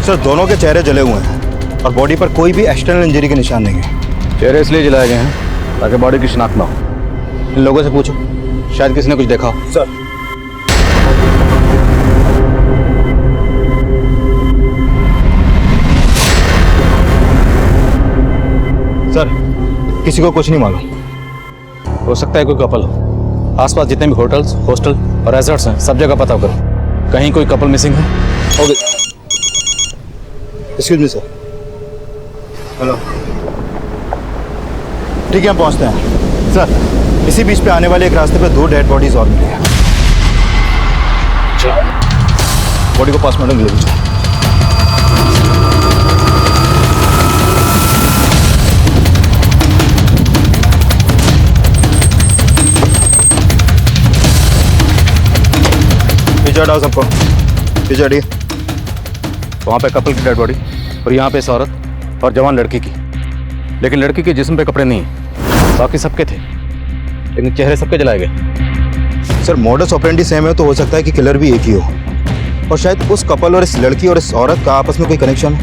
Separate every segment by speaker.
Speaker 1: Sir दोनों के चेहरे जले हुए हैं और बॉडी पर कोई भी एक्सटर्नल इंजरी के निशान नहीं है।
Speaker 2: चेहरे इसलिए जलाए गए हैं ताकि बॉडी की शिनाख्त ना हो। इन लोगों से पूछो, शायद किसी ने कुछ देखा हो।
Speaker 1: सर सर किसी को कुछ नहीं मालूम।
Speaker 2: हो सकता है कोई कपल हो। आसपास जितने भी होटल्स, हॉस्टल और रेजॉर्ट्स हैं सब जगह पता करो, कहीं कोई कपल मिसिंग है।
Speaker 1: Okay, excuse me sir. Hello, ठीक है हम पहुंचते हैं। सर इसी बीच पे आने वाले एक रास्ते पे 2 डेड बॉडीज और मिली हैं। बॉडी को पोस्टमार्टम ले लीजिए। पीछे हटाओ सबको, पीछे हटिए।
Speaker 2: वहाँ पे कपल की डेड बॉडी और यहाँ पे इस औरत और जवान लड़की की, लेकिन लड़की के जिस्म पे कपड़े नहीं, बाकी सबके थे, लेकिन चेहरे सबके जलाए गए।
Speaker 1: सर मोडस ऑपरेंडी सेम है तो हो सकता है कि किलर भी एक ही हो, और शायद उस कपल और इस लड़की और इस औरत का आपस में कोई कनेक्शन हो।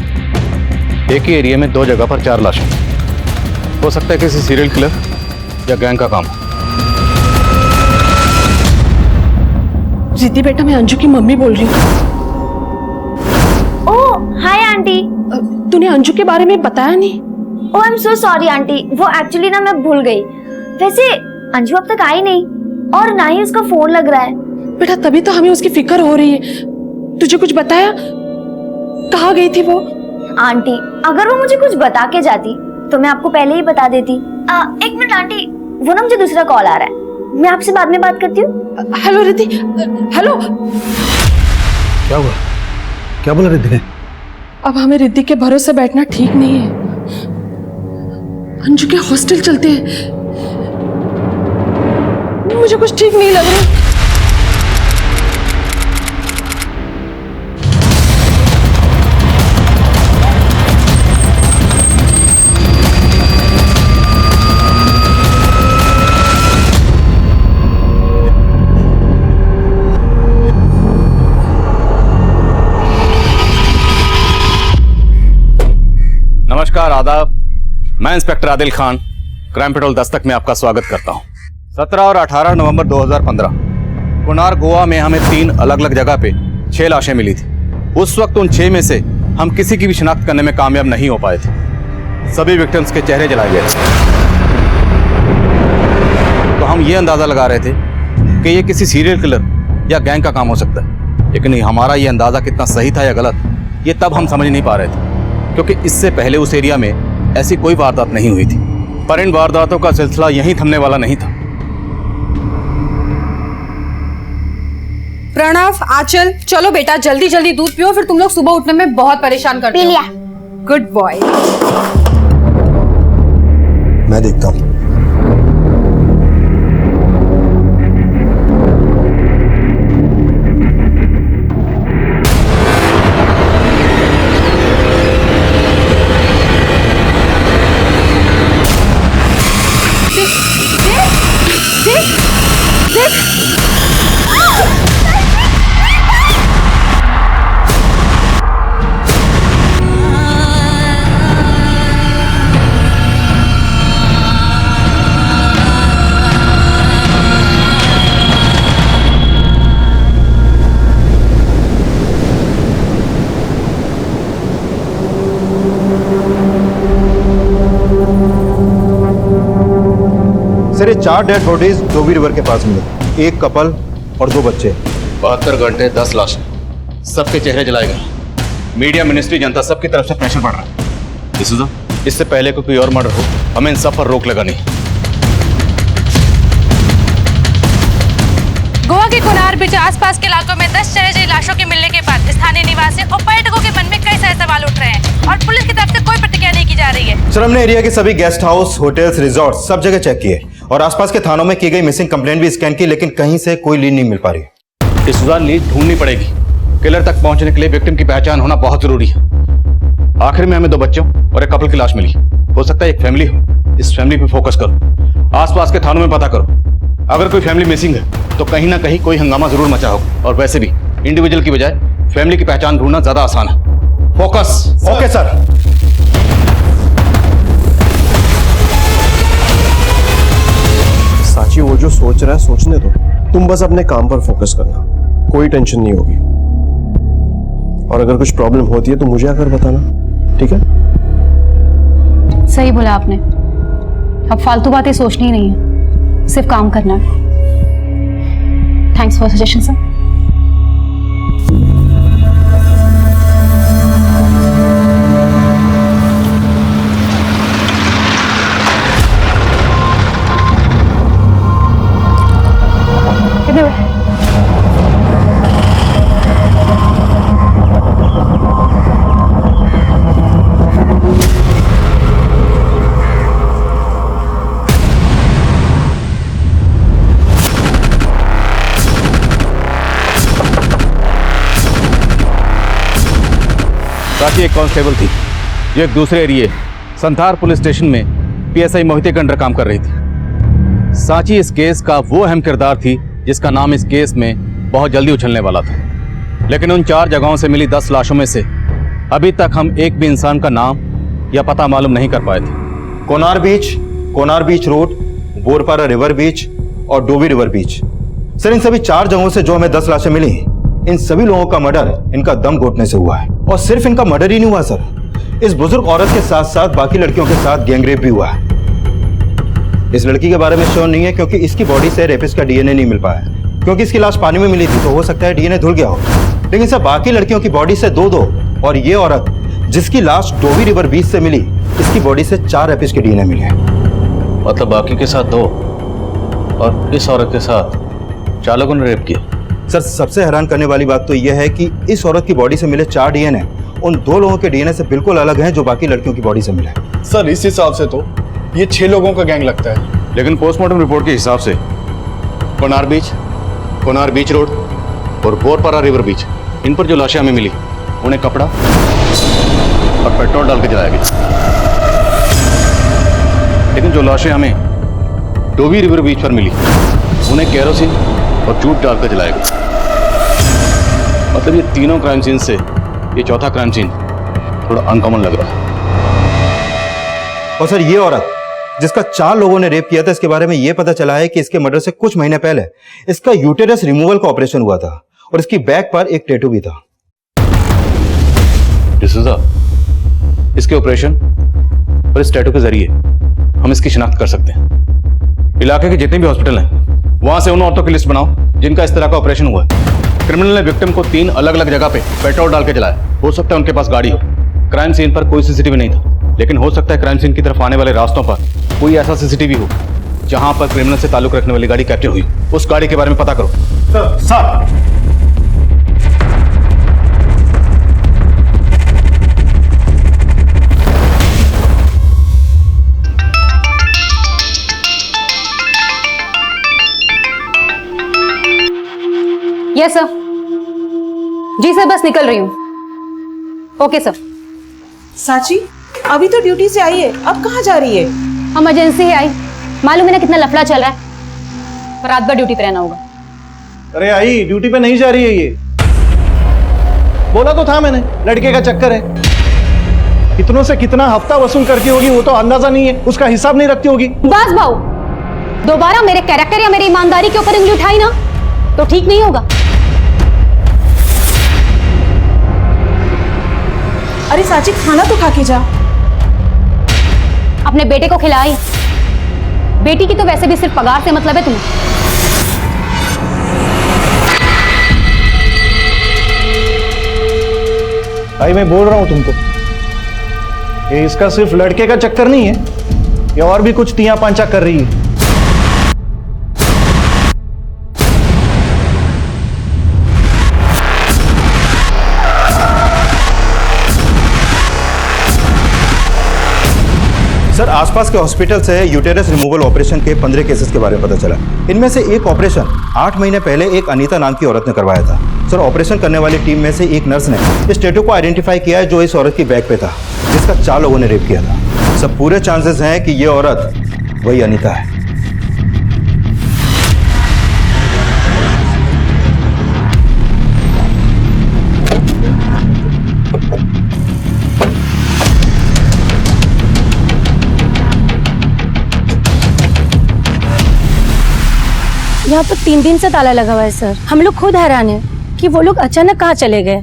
Speaker 2: एक ही एरिया में 2 जगह पर 4 लाशें, हो सकता है किसी सीरियल किलर या गैंग का काम।
Speaker 3: रिद्धि बेटा, मैं अंजू की मम्मी बोल रही हूँ।
Speaker 4: Oh hi aunty.
Speaker 3: तूने अंजू के बारे में बताया नहीं?
Speaker 4: Oh I am so sorry aunty, वो एक्चुअली ना मैं भूल गई। वैसे अंजू अब तक आई नहीं और ना ही उसका फोन लग रहा है।
Speaker 3: बेटा तभी तो हमें उसकी फिक्र हो रही है। तुझे कुछ बताया? कहाँ गई थी वो?
Speaker 4: आंटी अगर वो मुझे कुछ बता के जाती तो मैं आपको पहले ही बता देती। एक मिनट आंटी, वो ना मुझे दूसरा कॉल आ रहा है, मैं आपसे बाद में बात करती हूँ।
Speaker 3: Hello Riddhi, hello.
Speaker 2: क्या हुआ? क्या बोला रिद्धि ने?
Speaker 3: अब हमें रिद्धि के भरोसे बैठना ठीक नहीं है। अंजू के हॉस्टल चलते हैं, मुझे कुछ ठीक नहीं लग रहा।
Speaker 2: नमस्कार, आदाब। मैं inspector Adil Khan, crime petrol Dastak में आपका स्वागत करता हूं। 17 और 18 नवंबर 2015 कुनार गोवा में हमें 3 अलग अलग जगह पे 6 लाशें मिली थी। उस वक्त उन 6 में से हम किसी की भी शिनाख्त करने में कामयाब नहीं हो पाए थे। सभी विक्टिम्स के चेहरे जलाए गए थे। तो हम ये अंदाजा लगा रहे थे कि ये किसी सीरियल किलर या गैंग का काम हो सकता है, लेकिन हमारा ये अंदाजा कितना सही था या गलत, ये तब हम समझ नहीं पा रहे थे, क्योंकि इससे पहले उस एरिया में ऐसी कोई वारदात नहीं हुई थी। पर इन वारदातों का सिलसिला यहीं थमने वाला नहीं था।
Speaker 5: प्रणव, आंचल, चलो बेटा जल्दी जल्दी दूध पियो, फिर तुम लोग सुबह उठने में बहुत परेशान करते हो।
Speaker 4: पी लिया।
Speaker 5: Good boy.
Speaker 1: मैं देखता हूँ। सर ये 4 डेड बॉडीज धोबी रिवर के पास मिले, 1 कपल और 2 बच्चे।
Speaker 2: 72 घंटे 10 लाशें, सबके चेहरे जलाए गए। मीडिया, मिनिस्ट्री, जनता सबकी तरफ से प्रेशर बढ़ रहा है। इससे पहले कोई और मर्डर हो, हमें इन सब पर रोक लगानी।
Speaker 6: गोवा के कुनार बीच आसपास के इलाकों में 10 चरहरी लाशों के मिलने के बाद स्थानीय निवासी और पर्यटकों के मन में कई सारे सवाल उठ रहे हैं और पुलिस की तरफ से कोई प्रतिक्रिया नहीं की जा रही है।
Speaker 1: सर हमने एरिया के सभी गेस्ट हाउस, होटल्स, रिजॉर्ट सब जगह चेक किए और आसपास के थानों में की गई मिसिंग कंप्लेंट भी स्कैन की, लेकिन कहीं से कोई लीड नहीं मिल पा रही।
Speaker 2: इस लीड ढूंढनी पड़ेगी। किलर तक पहुंचने के लिए विक्टिम की पहचान होना बहुत जरूरी है। आखिर में हमें 2 बच्चों और 1 कपल की लाश मिली। हो सकता है एक फैमिली हो। इस फैमिली पे फोकस करो, आसपास के थानों में पता करो। अगर कोई फैमिली मिसिंग है तो कहीं ना कहीं कोई हंगामा जरूर मचा होगा, और वैसे भी इंडिविजुअल की बजाय फैमिली की पहचान ढूंढना ज्यादा आसान है। फोकस।
Speaker 1: Okay sir.
Speaker 7: साची वो जो सोच रहा है सोचने दो, तुम बस अपने काम पर फोकस करना, कोई टेंशन नहीं होगी। और अगर कुछ प्रॉब्लम होती है तो मुझे आकर बताना, ठीक है?
Speaker 5: सही बोला आपने, अब फालतू बातें सोचनी ही नहीं है, सिर्फ काम करना है। Thanks for suggestion sir.
Speaker 2: साची एक कांस्टेबल थी जो एक दूसरे एरिया संथार पुलिस स्टेशन में पीएसआई मोहिते के अंडर काम कर रही थी। साची इस केस का वो अहम किरदार थी जिसका नाम इस केस में बहुत जल्दी उछलने वाला था। लेकिन उन 4 जगहों से मिली 10 लाशों में से अभी तक हम एक भी इंसान का नाम या पता मालूम नहीं कर पाए थे।
Speaker 1: कोनार बीच रोड, बोरपारा रिवर बीच और डोवी रिवर बीच। सर, इन सभी 4 जगहों से जो हमें 10 लाशें मिली, इन सभी लोगों का मर्डर इनका दम घोटने से हुआ है। और सिर्फ इनका मर्डर ही नहीं हुआ सर, इस बुजुर्ग औरत के साथ साथ बाकी लड़कियों के साथ गैंगरेप भी हुआ है। इस लड़की के बारे में श्योर नहीं है क्योंकि इसकी बॉडी से रेपिस्ट का डीएनए नहीं मिल पाया, क्योंकि इसकी लाश पानी में मिली थी तो हो सकता है डीएनए धुल गया हो। लेकिन सर, बाकी लड़कियों की बॉडी से 2-2 और ये औरत जिसकी लाश डोवी रिवर बीच से मिली, इसकी बॉडी से 4 रेपिस्ट के डीएनए मिले।
Speaker 2: मतलब बाकी के साथ 2 और इस औरत के साथ 4 लोगों ने रेप किया।
Speaker 1: सर, सबसे हैरान करने वाली बात तो यह है कि इस औरत की बॉडी से मिले 4 डीएनए उन 2 लोगों के डीएनए से बिल्कुल अलग हैं जो बाकी लड़कियों की बॉडी से मिले।
Speaker 8: सर, इस हिसाब से तो ये 6 लोगों का गैंग लगता है।
Speaker 2: लेकिन पोस्टमार्टम रिपोर्ट के हिसाब से कोनार बीच रोड और बोरपारा रिवर बीच, इन पर जो लाशें हमें मिली उन्हें कपड़ा और पेट्रोल डाल के जलाया गया। लेकिन जो लाशें हमें डोवी रिवर बीच पर मिली उन्हें केरोसिन और जूट डालकर जलाया गया। मतलब ये तीनों क्राइम सीन से ये चौथा क्राइम सीन थोड़ा अनकॉमन लग रहा है।
Speaker 1: और सर, ये औरत जिसका 4 लोगों ने रेप किया था, इसके बारे में यह पता चला है कि इसके मर्डर से कुछ महीने पहले इसका यूटेरस रिमूवल का ऑपरेशन हुआ था और इसकी बैक पर एक टैटू भी था।
Speaker 2: डिसूजा, इसके ऑपरेशन और इस टैटू के जरिए हम इसकी शिनाख्त कर सकते हैं। इलाके के जितने भी हॉस्पिटल हैं वहां से उन औरतों की लिस्ट बनाओ जिनका इस तरह का ऑपरेशन हुआ है। क्रिमिनल ने विक्टिम को 3 अलग अलग जगह पे पेट्रोल डाल के जलाया। हो सकता है उनके पास गाड़ी हो। क्राइम सीन पर कोई सीसीटीवी नहीं था, लेकिन हो सकता है क्राइम सीन की तरफ आने वाले रास्तों पर कोई ऐसा सीसीटीवी हो जहां पर क्रिमिनल से ताल्लुक रखने वाली गाड़ी कैप्चर हुई। उस गाड़ी के बारे में पता करो।
Speaker 8: Sir,
Speaker 5: yes sir. जी सर, बस निकल रही हूँ। Okay sir.
Speaker 9: साची, अभी तो ड्यूटी से आई है, अब कहाँ जा रही है?
Speaker 5: इमरजेंसी है आई, मालूम है ना कितना लफड़ा चल रहा है, पर रात भर ड्यूटी पे रहना होगा।
Speaker 7: अरे आई, ड्यूटी पे नहीं जा रही है ये। बोला तो था मैंने, लड़के का चक्कर है। कितनों से कितना हफ्ता वसूल करती होगी वो तो अंदाजा नहीं है, उसका हिसाब नहीं रखती होगी।
Speaker 5: बस भाऊ, दोबारा मेरे कैरेक्टर या मेरी ईमानदारी के ऊपर उंगली उठाई ना तो ठीक नहीं होगा।
Speaker 9: अरे साची, खाना तो खा के जा।
Speaker 5: अपने बेटे को खिलाई। बेटी की तो वैसे भी सिर्फ पगार से मतलब है तुम्हें।
Speaker 7: भाई मैं बोल रहा हूं तुमको, ये इसका सिर्फ लड़के का चक्कर नहीं है, ये और भी कुछ तिया पांचा कर रही है।
Speaker 1: सर, आसपास के हॉस्पिटल से यूटेरस रिमूवल ऑपरेशन के 15 केसेस के बारे में पता चला। इनमें से एक ऑपरेशन 8 महीने पहले एक अनीता नाम की औरत ने करवाया था। सर, ऑपरेशन करने वाली टीम में से एक नर्स ने इस टैटू को आइडेंटिफाई किया है जो इस औरत की बैक पे था, जिसका 4 लोगों ने रेप किया था। सब पूरे चांसेस हैं कि ये औरत वही अनीता है।
Speaker 10: यहाँ पर 3 दिन से ताला लगा हुआ है सर। हम लोग खुद हैरान हैं कि वो लोग अचानक कहाँ चले गए।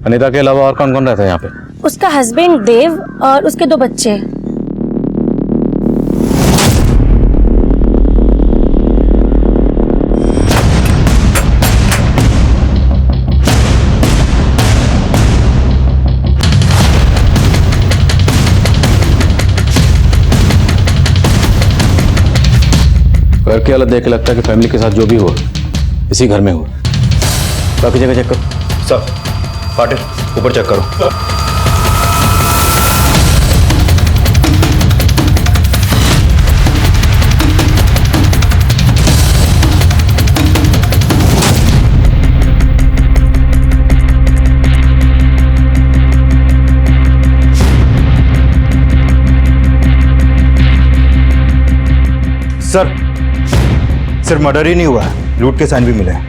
Speaker 2: अनीता के अलावा और कौन कौन रहता है यहाँ पे?
Speaker 10: उसका हस्बैंड देव और उसके 2 बच्चे।
Speaker 2: घर की हालत देख के लगता है कि फैमिली के साथ जो भी हुआ इसी घर में हुआ। बाकी जगह चेक करो।
Speaker 1: सर पाटिल ऊपर चेक करो। सर सिर्फ मर्डर ही नहीं हुआ है, लूट के साइन भी मिले हैं।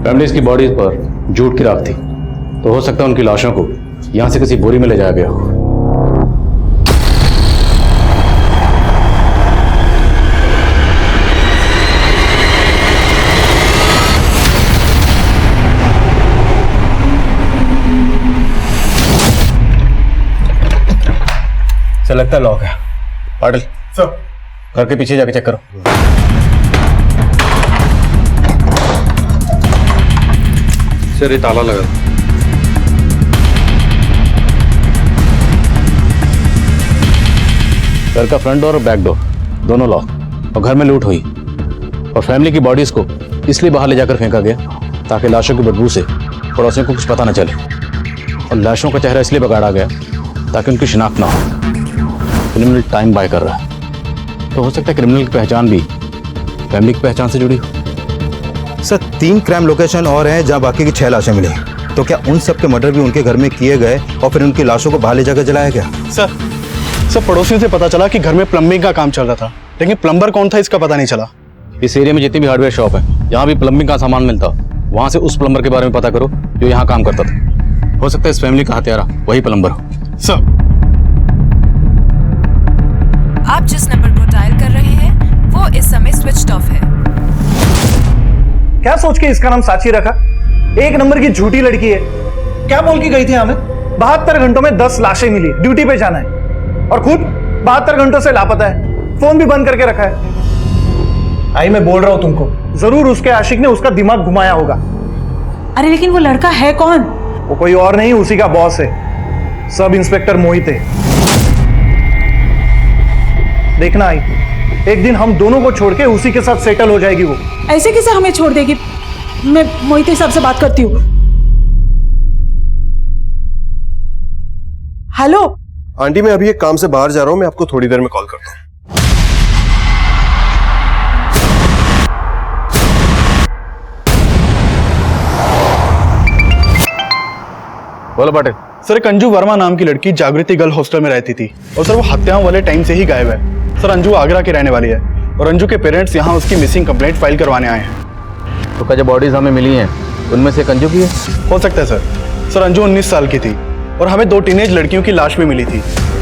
Speaker 2: फैमिलीज की बॉडीज पर जूट की राख थी, तो हो सकता है उनकी लाशों को यहां से किसी बोरी में ले जाया गया हो।
Speaker 1: सर लगता है लॉक है।
Speaker 2: पाटिल
Speaker 8: सर
Speaker 2: घर के पीछे जाके चेक करो।
Speaker 8: सर ये ताला लगा।
Speaker 2: घर का फ्रंट डोर और बैक डोर दोनों लॉक, और घर में लूट हुई और फैमिली की बॉडीज को इसलिए बाहर ले जाकर फेंका गया ताकि लाशों की बदबू से पड़ोसियों को कुछ पता न चले, और लाशों का चेहरा इसलिए बिगाड़ा गया ताकि उनकी शिनाख्त ना हो। क्रिमिनल टाइम बाय कर रहा है, तो हो सकता है क्रिमिनल की पहचान भी फैमिली की पहचान से जुड़ी हो।
Speaker 1: सर 3 क्राइम लोकेशन और हैं जहां बाकी की 6 लाशें मिली, तो क्या उन सब के मर्डर भी उनके घर में किए गए और फिर उनकी लाशों को बाहर ले जाकर जलाया गया?
Speaker 8: सर पड़ोसियों से पता चला कि घर में प्लम्बिंग का काम चल रहा था, लेकिन प्लम्बर कौन था इसका पता नहीं चला।
Speaker 2: इस एरिया में जितनी भी हार्डवेयर शॉप है, जहाँ भी प्लम्बिंग का सामान मिलता, वहां से उस प्लम्बर के बारे में पता करो जो यहाँ काम करता था। हो सकता है इस फैमिली का हत्यारा वही प्लम्बर हो।
Speaker 8: सर
Speaker 11: आप जिस नंबर को डायल कर रहे हैं वो इस समय स्विच ऑफ है।
Speaker 12: क्या सोच के इसका नाम साची रखा? 1 नंबर की झूठी लड़की है। क्या बोल के गई थी हमें? 72 घंटों में 10 लाशें मिली, ड्यूटी पे जाना है, और खुद 72 घंटों से लापता है, फोन भी बंद करके रखा है। आई मैं बोल रहा हूं तुमको, जरूर उसके आशिक ने उसका दिमाग घुमाया होगा।
Speaker 9: अरे लेकिन वो लड़का है कौन?
Speaker 12: वो कोई और नहीं, उसी का बॉस है, सब इंस्पेक्टर मोहित है। देखना आई, एक दिन हम दोनों को छोड़ के उसी के साथ सेटल हो जाएगी वो।
Speaker 9: ऐसे कैसे हमें छोड़ देगी? मैं मोहित साहब से बात करती हूँ। हेलो
Speaker 7: आंटी, मैं अभी एक काम से बाहर जा रहा हूं, मैं आपको थोड़ी देर में कॉल करता हूं।
Speaker 2: बोलो पाटिल।
Speaker 8: सर एक अंजू वर्मा नाम की लड़की जागृति गर्ल हॉस्टल में रहती थी, और सर वो हत्याओं वाले टाइम से ही गायब है। सर अंजू आगरा की रहने वाली है, और अंजू के पेरेंट्स यहाँ उसकी मिसिंग कंप्लेंट फाइल करवाने आए हैं।
Speaker 2: तो क्या जो बॉडीज हमें मिली हैं उनमें से एक अंजू की है?
Speaker 8: हो सकता है सर। सर अंजू 19 साल की थी, और हमें 2 टीनेज लड़कियों की लाश भी मिली थी।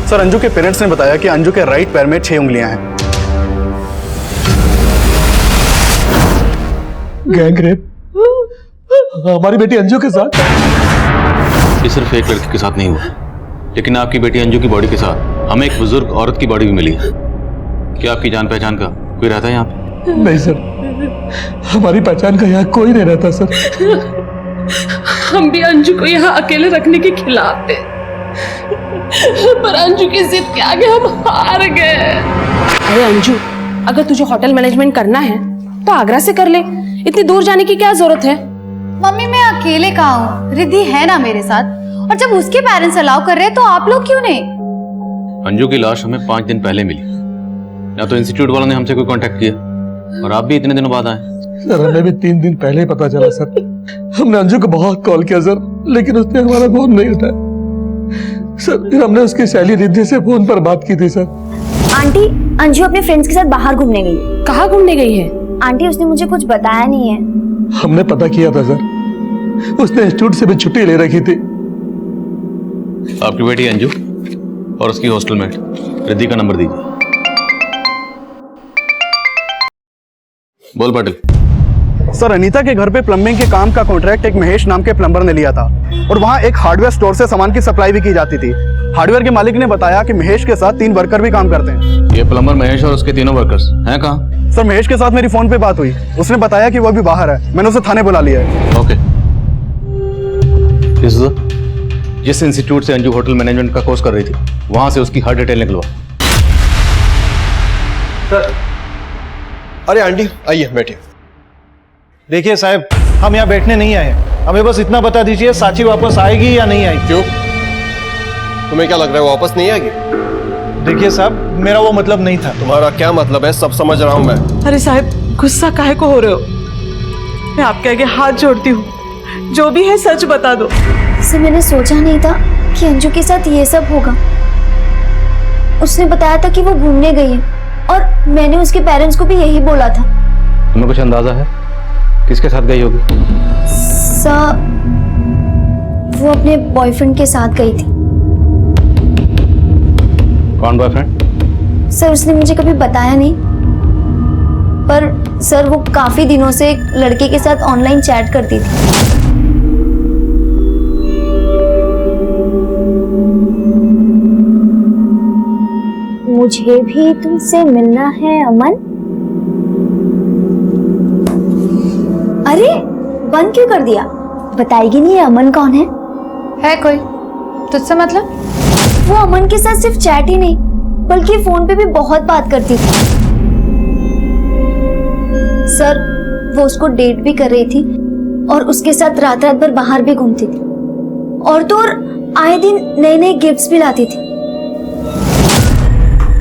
Speaker 8: सर अंजू के पेरेंट्स ने बताया कि अंजू के राइट पैर में 6 उंगलियां हैं।
Speaker 12: गैंग रेप हमारी बेटी अंजू के साथ?
Speaker 2: ये सिर्फ एक लड़की के साथ नहीं हुआ, लेकिन आपकी बेटी अंजू की बॉडी के साथ हमें एक बुजुर्ग औरत की बॉडी भी मिली है। क्या आपकी जान पहचान का कोई रहता है यहाँ पे?
Speaker 12: नहीं सर, हमारी पहचान का यहाँ कोई नहीं रहता सर।
Speaker 3: हम भी अंजू को यहाँ अकेले रखने के खिलाफ थे, पर अंजू की जिद के आगे हम हार गए। अरे अंजू, अगर तुझे होटल मैनेजमेंट करना है तो आगरा से कर ले, इतनी दूर जाने की क्या जरूरत है?
Speaker 4: मम्मी मैं अकेले कहाँ हूँ, रिद्धि है ना मेरे साथ, और जब उसके पेरेंट्स अलाउ कर रहे हैं तो आप लोग क्यों नहीं?
Speaker 2: अंजू की लाश हमें 5 दिन पहले मिली, या तो इंस्टीट्यूट वालों ने हमसे कोई कांटेक्ट किया और आप भी इतने दिनों बाद आए।
Speaker 13: सर हमें भी 3 दिन पहले ही पता चला सर। हमने अंजू को बहुत कॉल किया सर, लेकिन उसने हमारा फोन नहीं उठाया सर। फिर हमने उसकी सहेली रिद्धि से फोन पर बात की थी सर।
Speaker 4: आंटी, अंजू अपने फ्रेंड्स के साथ बाहर घूमने गई है।
Speaker 3: कहाँ घूमने गई है?
Speaker 4: आंटी उसने मुझे कुछ बताया नहीं है।
Speaker 13: हमने पता किया था सर, उसने इंस्टीट्यूट से भी छुट्टी ले रखी थी।
Speaker 2: आपकी बेटी अंजू और उसकी हॉस्टल मेट रिद्धि का नंबर दीजिए। बोल पाटिल।
Speaker 8: सर अनीता के घर पे प्लम्बिंग के काम का कॉन्ट्रैक्ट एक महेश नाम के प्लम्बर ने लिया था और वहाँ एक हार्डवेयर स्टोर से सामान की सप्लाई भी की जाती थी। हार्डवेयर के मालिक ने बताया कि महेश के साथ 3 वर्कर भी काम करते हैं।
Speaker 2: ये प्लम्बर महेश और उसके तीनों वर्कर्स हैं कहाँ?
Speaker 8: सर महेश के साथ मेरी फोन पे बात हुई, उसने बताया कि वो अभी बाहर है। मैंने उसे थाने बुला लिया है।
Speaker 2: ओके। जिस इंस्टीट्यूट से अंजू होटल मैनेजमेंट का कोर्स कर रही थी वहां से उसकी हर डिटेल निकलवा।
Speaker 12: सर
Speaker 7: अरे आंटी आइए बैठिए।
Speaker 12: देखिए साहब, हम यहाँ बैठने नहीं आए, हमें बस इतना बता दीजिए साची वापस आएगी या नहीं आएगी।
Speaker 7: क्यों, तुम्हें क्या लग रहा है वो वापस नहीं आएगी?
Speaker 12: देखिए साहब, मेरा वो मतलब नहीं था।
Speaker 7: तुम्हारा क्या मतलब है सब समझ रहा हूँ मैं।
Speaker 9: अरे साहब, गुस्सा काहे को हो रहे हो? मैं आपके आगे हाथ जोड़ती हूँ, जो भी है सच बता दो।
Speaker 4: सर मैंने सोचा नहीं था कि अंजू के साथ ये सब होगा। उसने बताया था कि वो घूमने गई है और मैंने उसके पेरेंट्स को भी यही बोला था।
Speaker 2: तुम्हें कुछ अंदाजा है किसके साथ गई होगी?
Speaker 4: सर वो अपने बॉयफ्रेंड के साथ गई थी।
Speaker 2: कौन बॉयफ्रेंड?
Speaker 4: सर उसने मुझे कभी बताया नहीं, पर सर वो काफी दिनों से एक लड़के के साथ ऑनलाइन चैट करती थी। मुझे भी तुमसे मिलना है अमन। अरे बंद क्यों कर दिया? बताएगी नहीं ये अमन कौन है
Speaker 5: कोई तुझसे मतलब?
Speaker 4: वो अमन के साथ सिर्फ चैट ही नहीं बल्कि फोन पे भी बहुत बात करती थी। सर वो उसको डेट भी कर रही थी और उसके साथ रात रात भर बाहर भी घूमती थी और तो और आए दिन नए नए गिफ्ट्स भी लाती थी।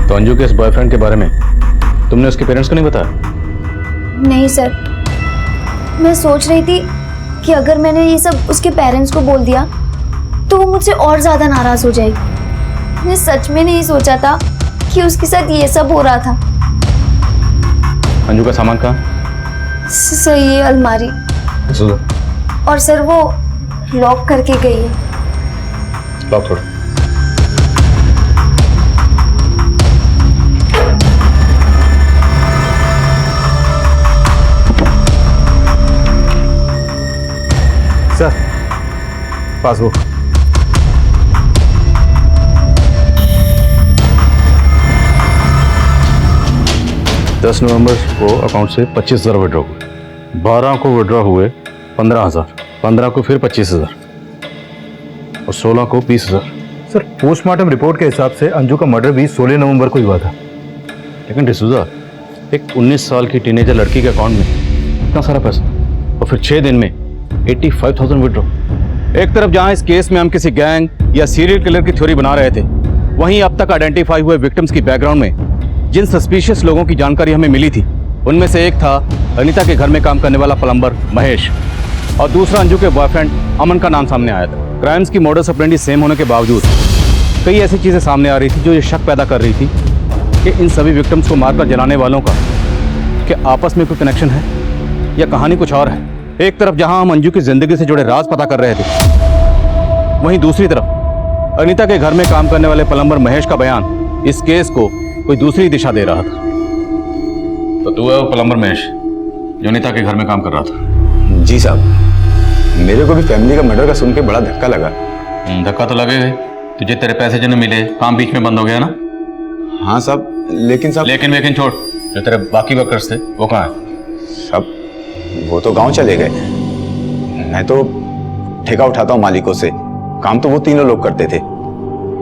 Speaker 2: तो अंजू के इस बॉयफ्रेंड के बारे में तुमने उसके पेरेंट्स को नहीं बताया?
Speaker 4: नहीं सर, मैं सोच रही थी कि अगर मैंने ये सब उसके पेरेंट्स को बोल दिया तो वो मुझसे और ज्यादा नाराज हो जाएगी। मैं सच में नहीं सोचा था कि उसके साथ ये सब हो रहा था।
Speaker 2: अंजू का सामान कहाँ?
Speaker 4: सर ये अलमारी। और सर वो लॉक करके गई है।
Speaker 2: लॉक छोड़ो।
Speaker 12: Sir passbook.
Speaker 2: दस नवंबर को अकाउंट से 25,000 विड्रॉ हुए, 12 को विड्रॉ हुए 15,000, 15 को फिर 25,000 और 16 को 20,000।
Speaker 1: सर पोस्टमार्टम रिपोर्ट के हिसाब से अंजू का मर्डर भी 16 नवंबर को ही हुआ था।
Speaker 2: लेकिन डिसूजा, एक 19 साल की टीनेजर लड़की के अकाउंट में इतना सारा पैसा और फिर 6 दिन में 85,000 विड्रॉ। एक तरफ जहां इस केस में हम किसी गैंग या सीरियल किलर की थ्योरी बना रहे थे, वहीं अब तक आइडेंटिफाई हुए विक्टिम्स की बैकग्राउंड में जिन सस्पिशियस लोगों की जानकारी हमें मिली थी उनमें से एक था अनीता के घर में काम करने वाला प्लम्बर महेश और दूसरा अंजू के बॉयफ्रेंड अमन का नाम सामने आया था। क्राइम्स की मोडस ऑपरेंडी सेम होने के बावजूद कई ऐसी चीजें सामने आ रही थी जो ये शक पैदा कर रही थी कि इन सभी विक्टिम्स को मारकर जलाने वालों का क्या आपस में कोई कनेक्शन है या कहानी कुछ और है। एक तरफ जहां हम अंजू की जिंदगी से जुड़े राज पता कर रहे थे, वहीं दूसरी तरफ अनीता के घर में काम करने वाले प्लम्बर महेश का बयान इस केस को कोई दूसरी दिशा दे रहा था। तो तू है वो प्लम्बर महेश जो अनीता के घर में काम कर रहा था?
Speaker 14: जी साहब, मेरे को भी फैमिली का मर्डर का सुन के बड़ा धक्का लगा।
Speaker 2: धक्का तो लगेगा, तुझे तेरे पैसे जो नहीं मिले, काम बीच में बंद हो गया ना?
Speaker 14: हाँ साहब, लेकिन साहब
Speaker 2: लेकिन छोड़, जो तेरे बाकी वर्कर्स थे वो कहाँ है?
Speaker 14: साहब वो तो गांव चले गए। मैं तो ठेका उठाता हूँ मालिकों से, काम तो वो तीनों लोग करते थे।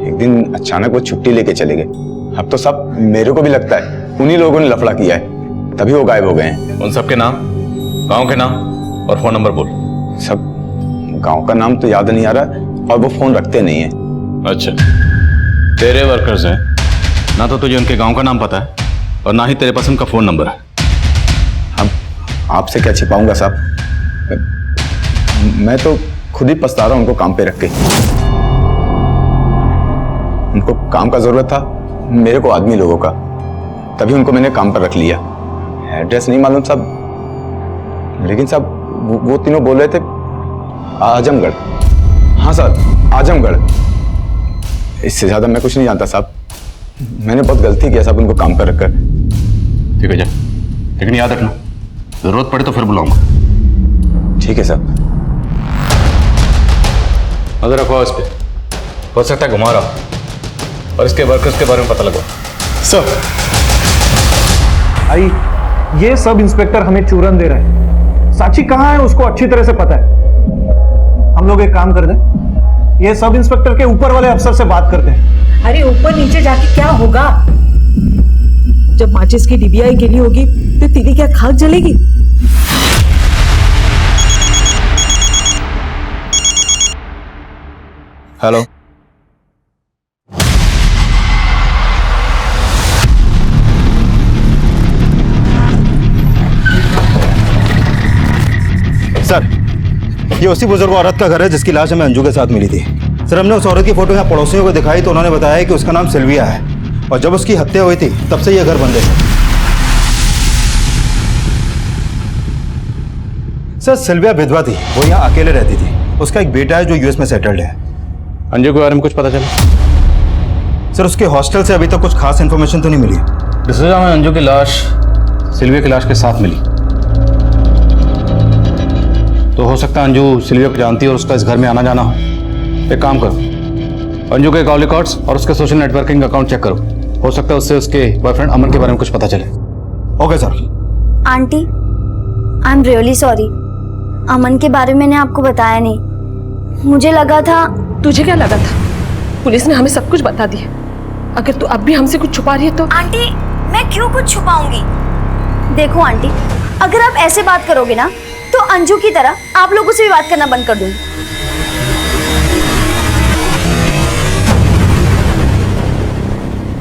Speaker 14: एक दिन अचानक वो छुट्टी लेके चले गए। अब तो सब मेरे को भी लगता है उन्हीं लोगों ने लफड़ा किया है, तभी वो गायब हो गए हैं।
Speaker 2: उन सबके नाम, गांव के नाम और फोन नंबर बोल।
Speaker 14: सब गांव का नाम तो याद नहीं आ रहा और वो फोन रखते नहीं है।
Speaker 2: अच्छा, तेरे वर्कर्स हैं ना, तो तुझे उनके गांव का नाम पता है और ना ही तेरे पास उनका फोन नंबर है।
Speaker 14: अब आपसे क्या छिपाऊंगा साहब, मैं तो खुद ही पछता रहा हूं उनको काम पे रख के। उनको काम का जरूरत था, मेरे को आदमी लोगों का, तभी उनको मैंने काम पर रख लिया। एड्रेस नहीं मालूम साहब, लेकिन साहब वो तीनों बोल रहे थे आजमगढ़। हाँ सर, आजमगढ़। इससे ज्यादा मैं कुछ नहीं जानता साहब। मैंने बहुत गलती किया साहब उनको काम पर रखकर।
Speaker 2: ठीक है जा, लेकिन याद रखना जरूरत पड़े तो फिर बुलाऊंगा।
Speaker 14: ठीक है साहब।
Speaker 2: नजर रखो इस पे, हो सकता है घुमा रहा और इसके वर्कर्स के बारे में पता लगो।
Speaker 12: सर आई, ये सब इंस्पेक्टर हमें चूरन दे रहे हैं। साची कहाँ है उसको अच्छी तरह से पता है। हम लोग एक काम कर दें, ये सब इंस्पेक्टर के ऊपर वाले अफसर से बात करते हैं।
Speaker 9: अरे ऊपर नीचे जाके क्या होगा? जब माचिस की डिबिया गिरी होगी तो तेरी क्या खाक जलेगी?
Speaker 2: हेलो,
Speaker 1: सर, ये उसी बुजुर्ग औरत का घर है जिसकी लाश हमें अंजू के साथ मिली थी। सर, हमने उस औरत की फोटो यहाँ पड़ोसियों को दिखाई तो उन्होंने बताया कि उसका नाम सिल्विया है और जब उसकी हत्या हुई थी तब से ये घर बंद है। सर, सिल्विया विधवा थी, वो यहाँ अकेले रहती थी। उसका एक बेटा है जो यूएस में सेटल्ड है।
Speaker 2: अंजू के बारे में कुछ पता चला?
Speaker 1: सर, उसके हॉस्टल से अभी तक कुछ खास इन्फॉर्मेशन तो नहीं मिली।
Speaker 2: डिसूजा में अंजू की लाश सिल्विया की लाश के साथ मिली, तो हो सकता है अंजू सिल्विया को जानती है और उसका इस घर में आना जाना हो। एक काम करो, अंजू के कॉल रिकॉर्ड्स और उसके सोशल नेटवर्किंग अकाउंट चेक करो। हो सकता है उससे उसके बॉयफ्रेंड अमन के बारे में कुछ पता चले।
Speaker 1: Okay sir.
Speaker 4: Aunty, I am really sorry. Aman के बारे में मैंने आपको बताया नहीं। मुझे लगा था।
Speaker 3: तुझे क्या लगा था? पुलिस ने हमें सब कुछ बता दिया। अगर तू अब भी हमसे कुछ छुपा रही है तो।
Speaker 4: आंटी, मैं क्यों कुछ छुपाऊंगी? देखो आंटी, अगर आप ऐसे बात करोगे ना तो अंजू की तरह आप लोगों से भी बात करना बंद कर दूंगी।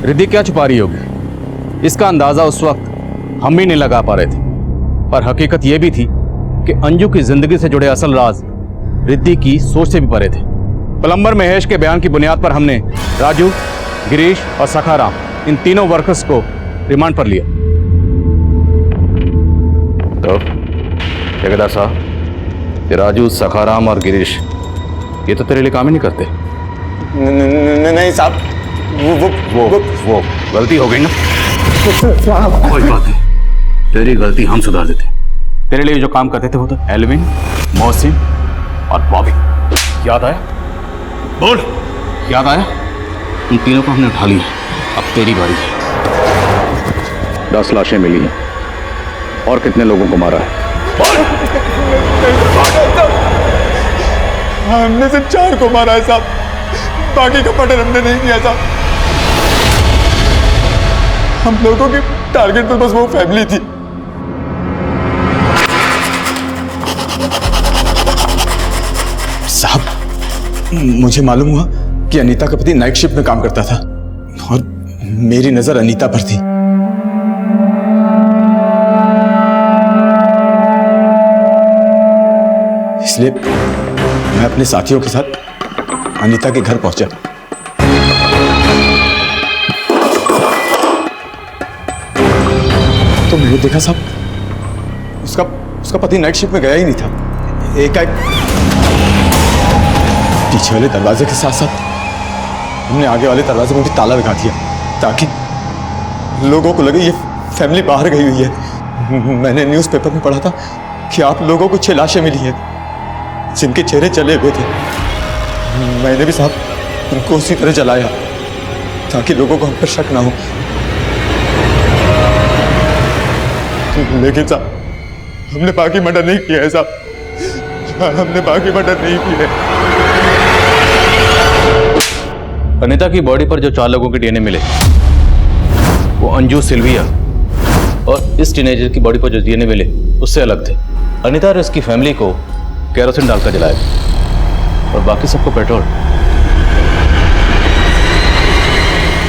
Speaker 2: रिद्धि क्या छुपा रही होगी? इसका अंदाजा उस वक्त हम भी नहीं लगा पा रहे थे, पर हकीकत यह भी थी कि अंजू की जिंदगी से जुड़े असल राज रिद्धि की सोच से भी परे थे। प्लम्बर महेश के बयान की बुनियाद पर हमने राजू, गिरीश और सखाराम, इन तीनों वर्कर्स को रिमांड पर लिया। तो ठेकेदार साहब, ये राजू, सखाराम और गिरीश ये तो तेरे लिए काम ही नहीं करते।
Speaker 14: नहीं साहब, वो
Speaker 2: गलती हो गई ना। कोई बात नहीं, तेरी गलती हम सुधार देते। तेरे लिए जो काम करते थे वो तो एल्विन, मोहसिन और बॉबी। याद आया? बोल, याद आया? उन तीनों को हमने उठा लिया, अब तेरी बारी है। 10 लाशें मिली हैं और कितने लोगों को मारा है?
Speaker 7: हमने सिर्फ 4 को मारा है साहब, बाकी का मर्डर हमने नहीं किया साहब। हम लोगों के टारगेट पर बस वो फैमिली थी। साहब, मुझे मालूम हुआ कि अनीता का पति नाइट शिफ्ट में काम करता था और मेरी नजर अनीता पर थी। इसलिए मैं अपने साथियों के साथ अनीता के घर पहुंचा। तो मैंने देखा साहब, उसका पति नाइट शिफ्ट में गया ही नहीं था। एकाएक पीछे वाले दरवाजे के साथ साथ हमने आगे वाले दरवाजे में भी ताला लगा दिया ताकि लोगों को लगे ये फैमिली बाहर गई हुई है। मैंने न्यूज़पेपर में पढ़ा था कि आप लोगों को 6 लाशें मिली हैं जिनके चेहरे चले हुए थे। मैंने भी साहब उनको उसी तरह जलाया ताकि लोगों को हम पर शक ना हो। लेकिन साहब, हमने बाकी मर्डर नहीं किया है साहब, हमने बाकी मर्डर नहीं किया है।
Speaker 2: अनीता की बॉडी पर जो 4 लोगों के डीएनए मिले वो अंजू, सिल्विया और इस टीनेजर की बॉडी पर जो डीएनए मिले उससे अलग थे। अनीता और इसकी फैमिली को केरोसिन डालकर जलाया और बाकी सबको पेट्रोल।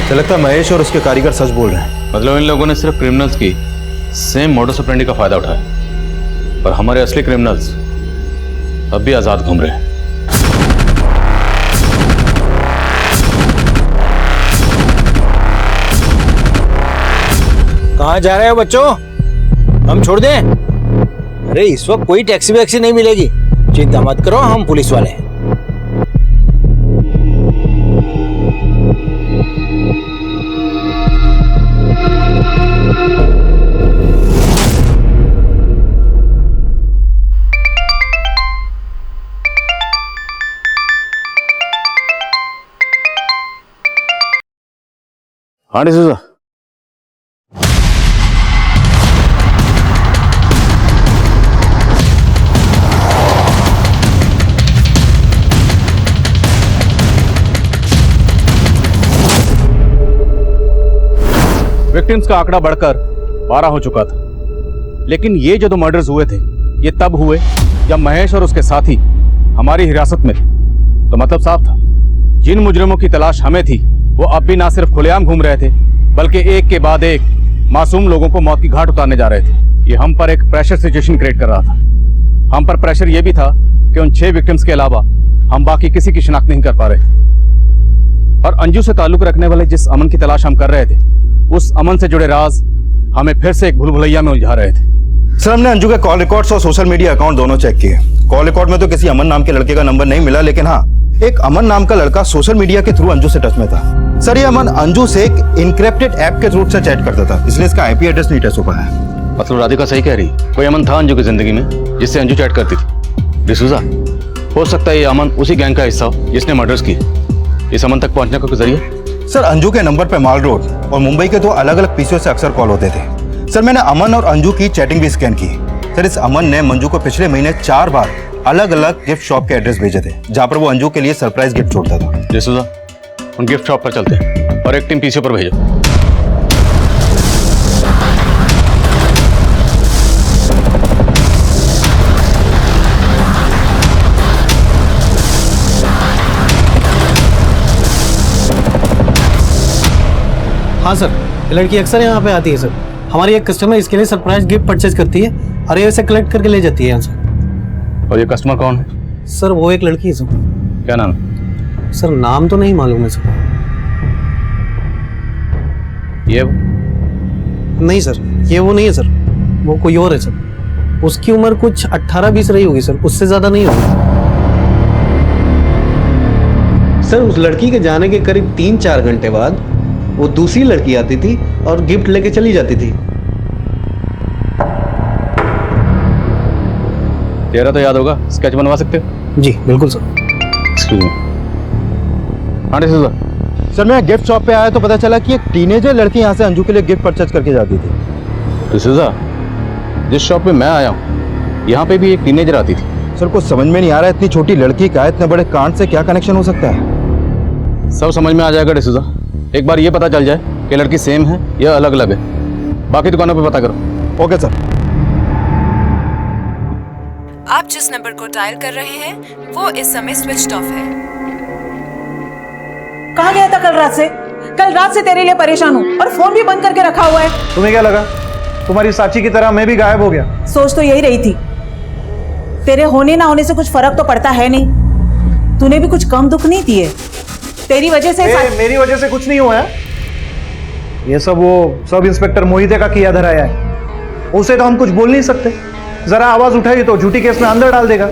Speaker 1: तो लगता है महेश और उसके कारीगर सच बोल रहे हैं।
Speaker 2: मतलब इन लोगों ने सिर्फ क्रिमिनल्स की सेम मोडस ऑपरेंडी का फायदा उठाया, पर हमारे असली क्रिमिनल्स अब भी आजाद घूम रहे हैं।
Speaker 15: कहाँ जा रहे हो बच्चों? हम छोड़ दें? अरे इस वक्त कोई टैक्सी वैक्सी नहीं मिलेगी, चिंता मत करो, हम पुलिस वाले हैं।
Speaker 2: हाँ डिसूजा, विक्टिम्स का आंकड़ा बढ़कर 12 हो चुका था, लेकिन ये जो 2 मर्डर्स हुए थे ये तब हुए जब महेश और उसके साथी हमारी हिरासत में थे। तो मतलब साफ था, जिन मुजरिमों की तलाश हमें थी वो अब भी ना सिर्फ खुलेआम घूम रहे थे, बल्कि एक के बाद एक मासूम लोगों को मौत की घाट उतारने जा रहे थे। ये हम पर एक प्रेशर सिचुएशन क्रिएट कर रहा था। हम पर प्रेशर ये भी था कि उन 6 विक्टिम्स के अलावा हम बाकी किसी की शिनाख्त नहीं कर पा रहे थे। और अंजू से ताल्लुक रखने वाले जिस अमन की तलाश हम कर रहे थे, उस अमन से जुड़े राज हमें फिर से एक भूल भुलैया में उलझा रहे थे।
Speaker 1: सर, हमने अंजू के कॉल रिकॉर्ड्स और सोशल मीडिया अकाउंट दोनों चेक किए। कॉल रिकॉर्ड में तो किसी अमन नाम के लड़के का नंबर नहीं मिला, लेकिन हाँ, एक अमन नाम का लड़का सोशल मीडिया के थ्रू अंजू से टच में था। सर, ये अमन अंजू से एक इनक्रिप्टेड ऐप के थ्रू से चैट करता था, इसलिए इसका आईपी एड्रेस नहीं ट्रेस हो पाया।
Speaker 2: मतलब राधिका सही कह रही, कोई अमन था अंजू की जिंदगी में जिससे अंजू चैट करती थी। डिसूजा, हो सकता है ये अमन उसी गैंग का हिस्सा हो जिसने मर्डर्स की। इस अमन तक पहुंचने का कोई जरिया?
Speaker 1: सर, अंजू के नंबर पे माल रोड और मुंबई के 2 अलग-अलग पीसीओ से अक्सर कॉल होते थे। सर, मैंने अमन और अंजू की चैटिंग भी स्कैन की। सर, इस अमन ने मंजू को पिछले महीने 4 बार अलग-अलग गिफ्ट शॉप के एड्रेस भेजे थे, जहां पर वो अंजू के लिए सरप्राइज गिफ्ट छोड़ता था।
Speaker 2: डिसूजा, उन गिफ्ट शॉप पर चलते हैं और एक टीम पीसीओ पर भेजो।
Speaker 15: हाँ सर, ये लड़की अक्सर यहाँ पे आती है सर। हमारी एक कस्टमर इसके लिए सरप्राइज गिफ्ट परचेज करती है और ये इसे कलेक्ट करके ले जाती है यहाँ से।
Speaker 2: और ये कस्टमर कौन है?
Speaker 15: सर, वो एक लड़की है सर।
Speaker 2: क्या नाम है?
Speaker 15: सर, नाम तो नहीं मालूम है सर।
Speaker 2: ये
Speaker 15: नहीं सर, ये वो नहीं है सर, वो कोई और है सर। उसकी उम्र कुछ 18-20 रही होगी सर, उससे ज्यादा नहीं होगी सर। उस लड़की के जाने के करीब 3-4 घंटे बाद वो दूसरी लड़की आती थी और गिफ्ट लेके चली जाती थी।
Speaker 2: चेहरा तो याद होगा, स्केच बनवा सकते हो?
Speaker 15: जी बिल्कुल सर।
Speaker 2: Excuse me. हाँ डिसूजा।
Speaker 1: सर, मैं गिफ्ट शॉप पे आया तो पता चला कि एक टीनेजर लड़की यहाँ से अंजू के लिए गिफ्ट परचेज करके जाती थी।
Speaker 2: डिसूजा, जिस शॉप पे मैं आया हूँ यहाँ पे भी एक टीनेजर आती थी।
Speaker 1: सर, कुछ समझ में नहीं आ रहा है, इतनी छोटी लड़की का इतने बड़े कांड से क्या कनेक्शन हो सकता है?
Speaker 2: सब समझ में आ जाएगा डिसूजा, एक बार ये पता चल जाए कि लड़की सेम है या अलग अलग है। बाकी दुकानों पे पता करो।
Speaker 1: Okay sir.
Speaker 11: आप जिस नंबर को डायल कर रहे हैं वो इस समय स्विच्ड ऑफ है।
Speaker 9: कहाँ गया था कल रात से? कल रात से तेरे लिए परेशान हूँ और फोन भी बंद करके रखा हुआ है।
Speaker 12: तुम्हें क्या लगा तुम्हारी साची की तरह मैं भी गायब हो गया?
Speaker 9: सोच तो यही रही थी। तेरे होने ना होने से कुछ फर्क तो पड़ता है नहीं। तूने भी कुछ कम दुख नहीं दिए। तेरी वजह से
Speaker 12: मेरी वजह से कुछ नहीं हुआ है। ये सब वो सब इंस्पेक्टर मोहिते का किया धराया है। उसे तो हम कुछ बोल नहीं सकते, जरा आवाज उठाई तो झूठी केस में अंदर डाल देगा।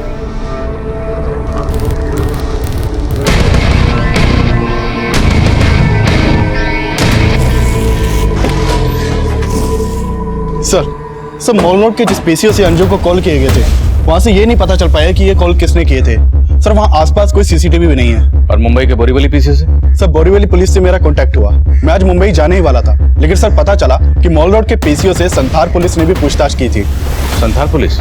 Speaker 8: सर, मॉल रोड के जिस पीसीओ से अंजू को कॉल किए गए थे, वहां से ये नहीं पता चल पाया कि ये कॉल किसने किए थे। सर, वहाँ आसपास कोई सीसीटीवी भी नहीं है।
Speaker 2: और मुंबई के बोरीवली पीसीओ से?
Speaker 8: सर, बोरीवली पुलिस से मेरा कांटेक्ट हुआ। मैं आज मुंबई जाने ही वाला था, लेकिन सर पता चला कि मॉल रोड के पीसीओ से संथार पुलिस ने भी पूछताछ की थी।
Speaker 2: संथार पुलिस?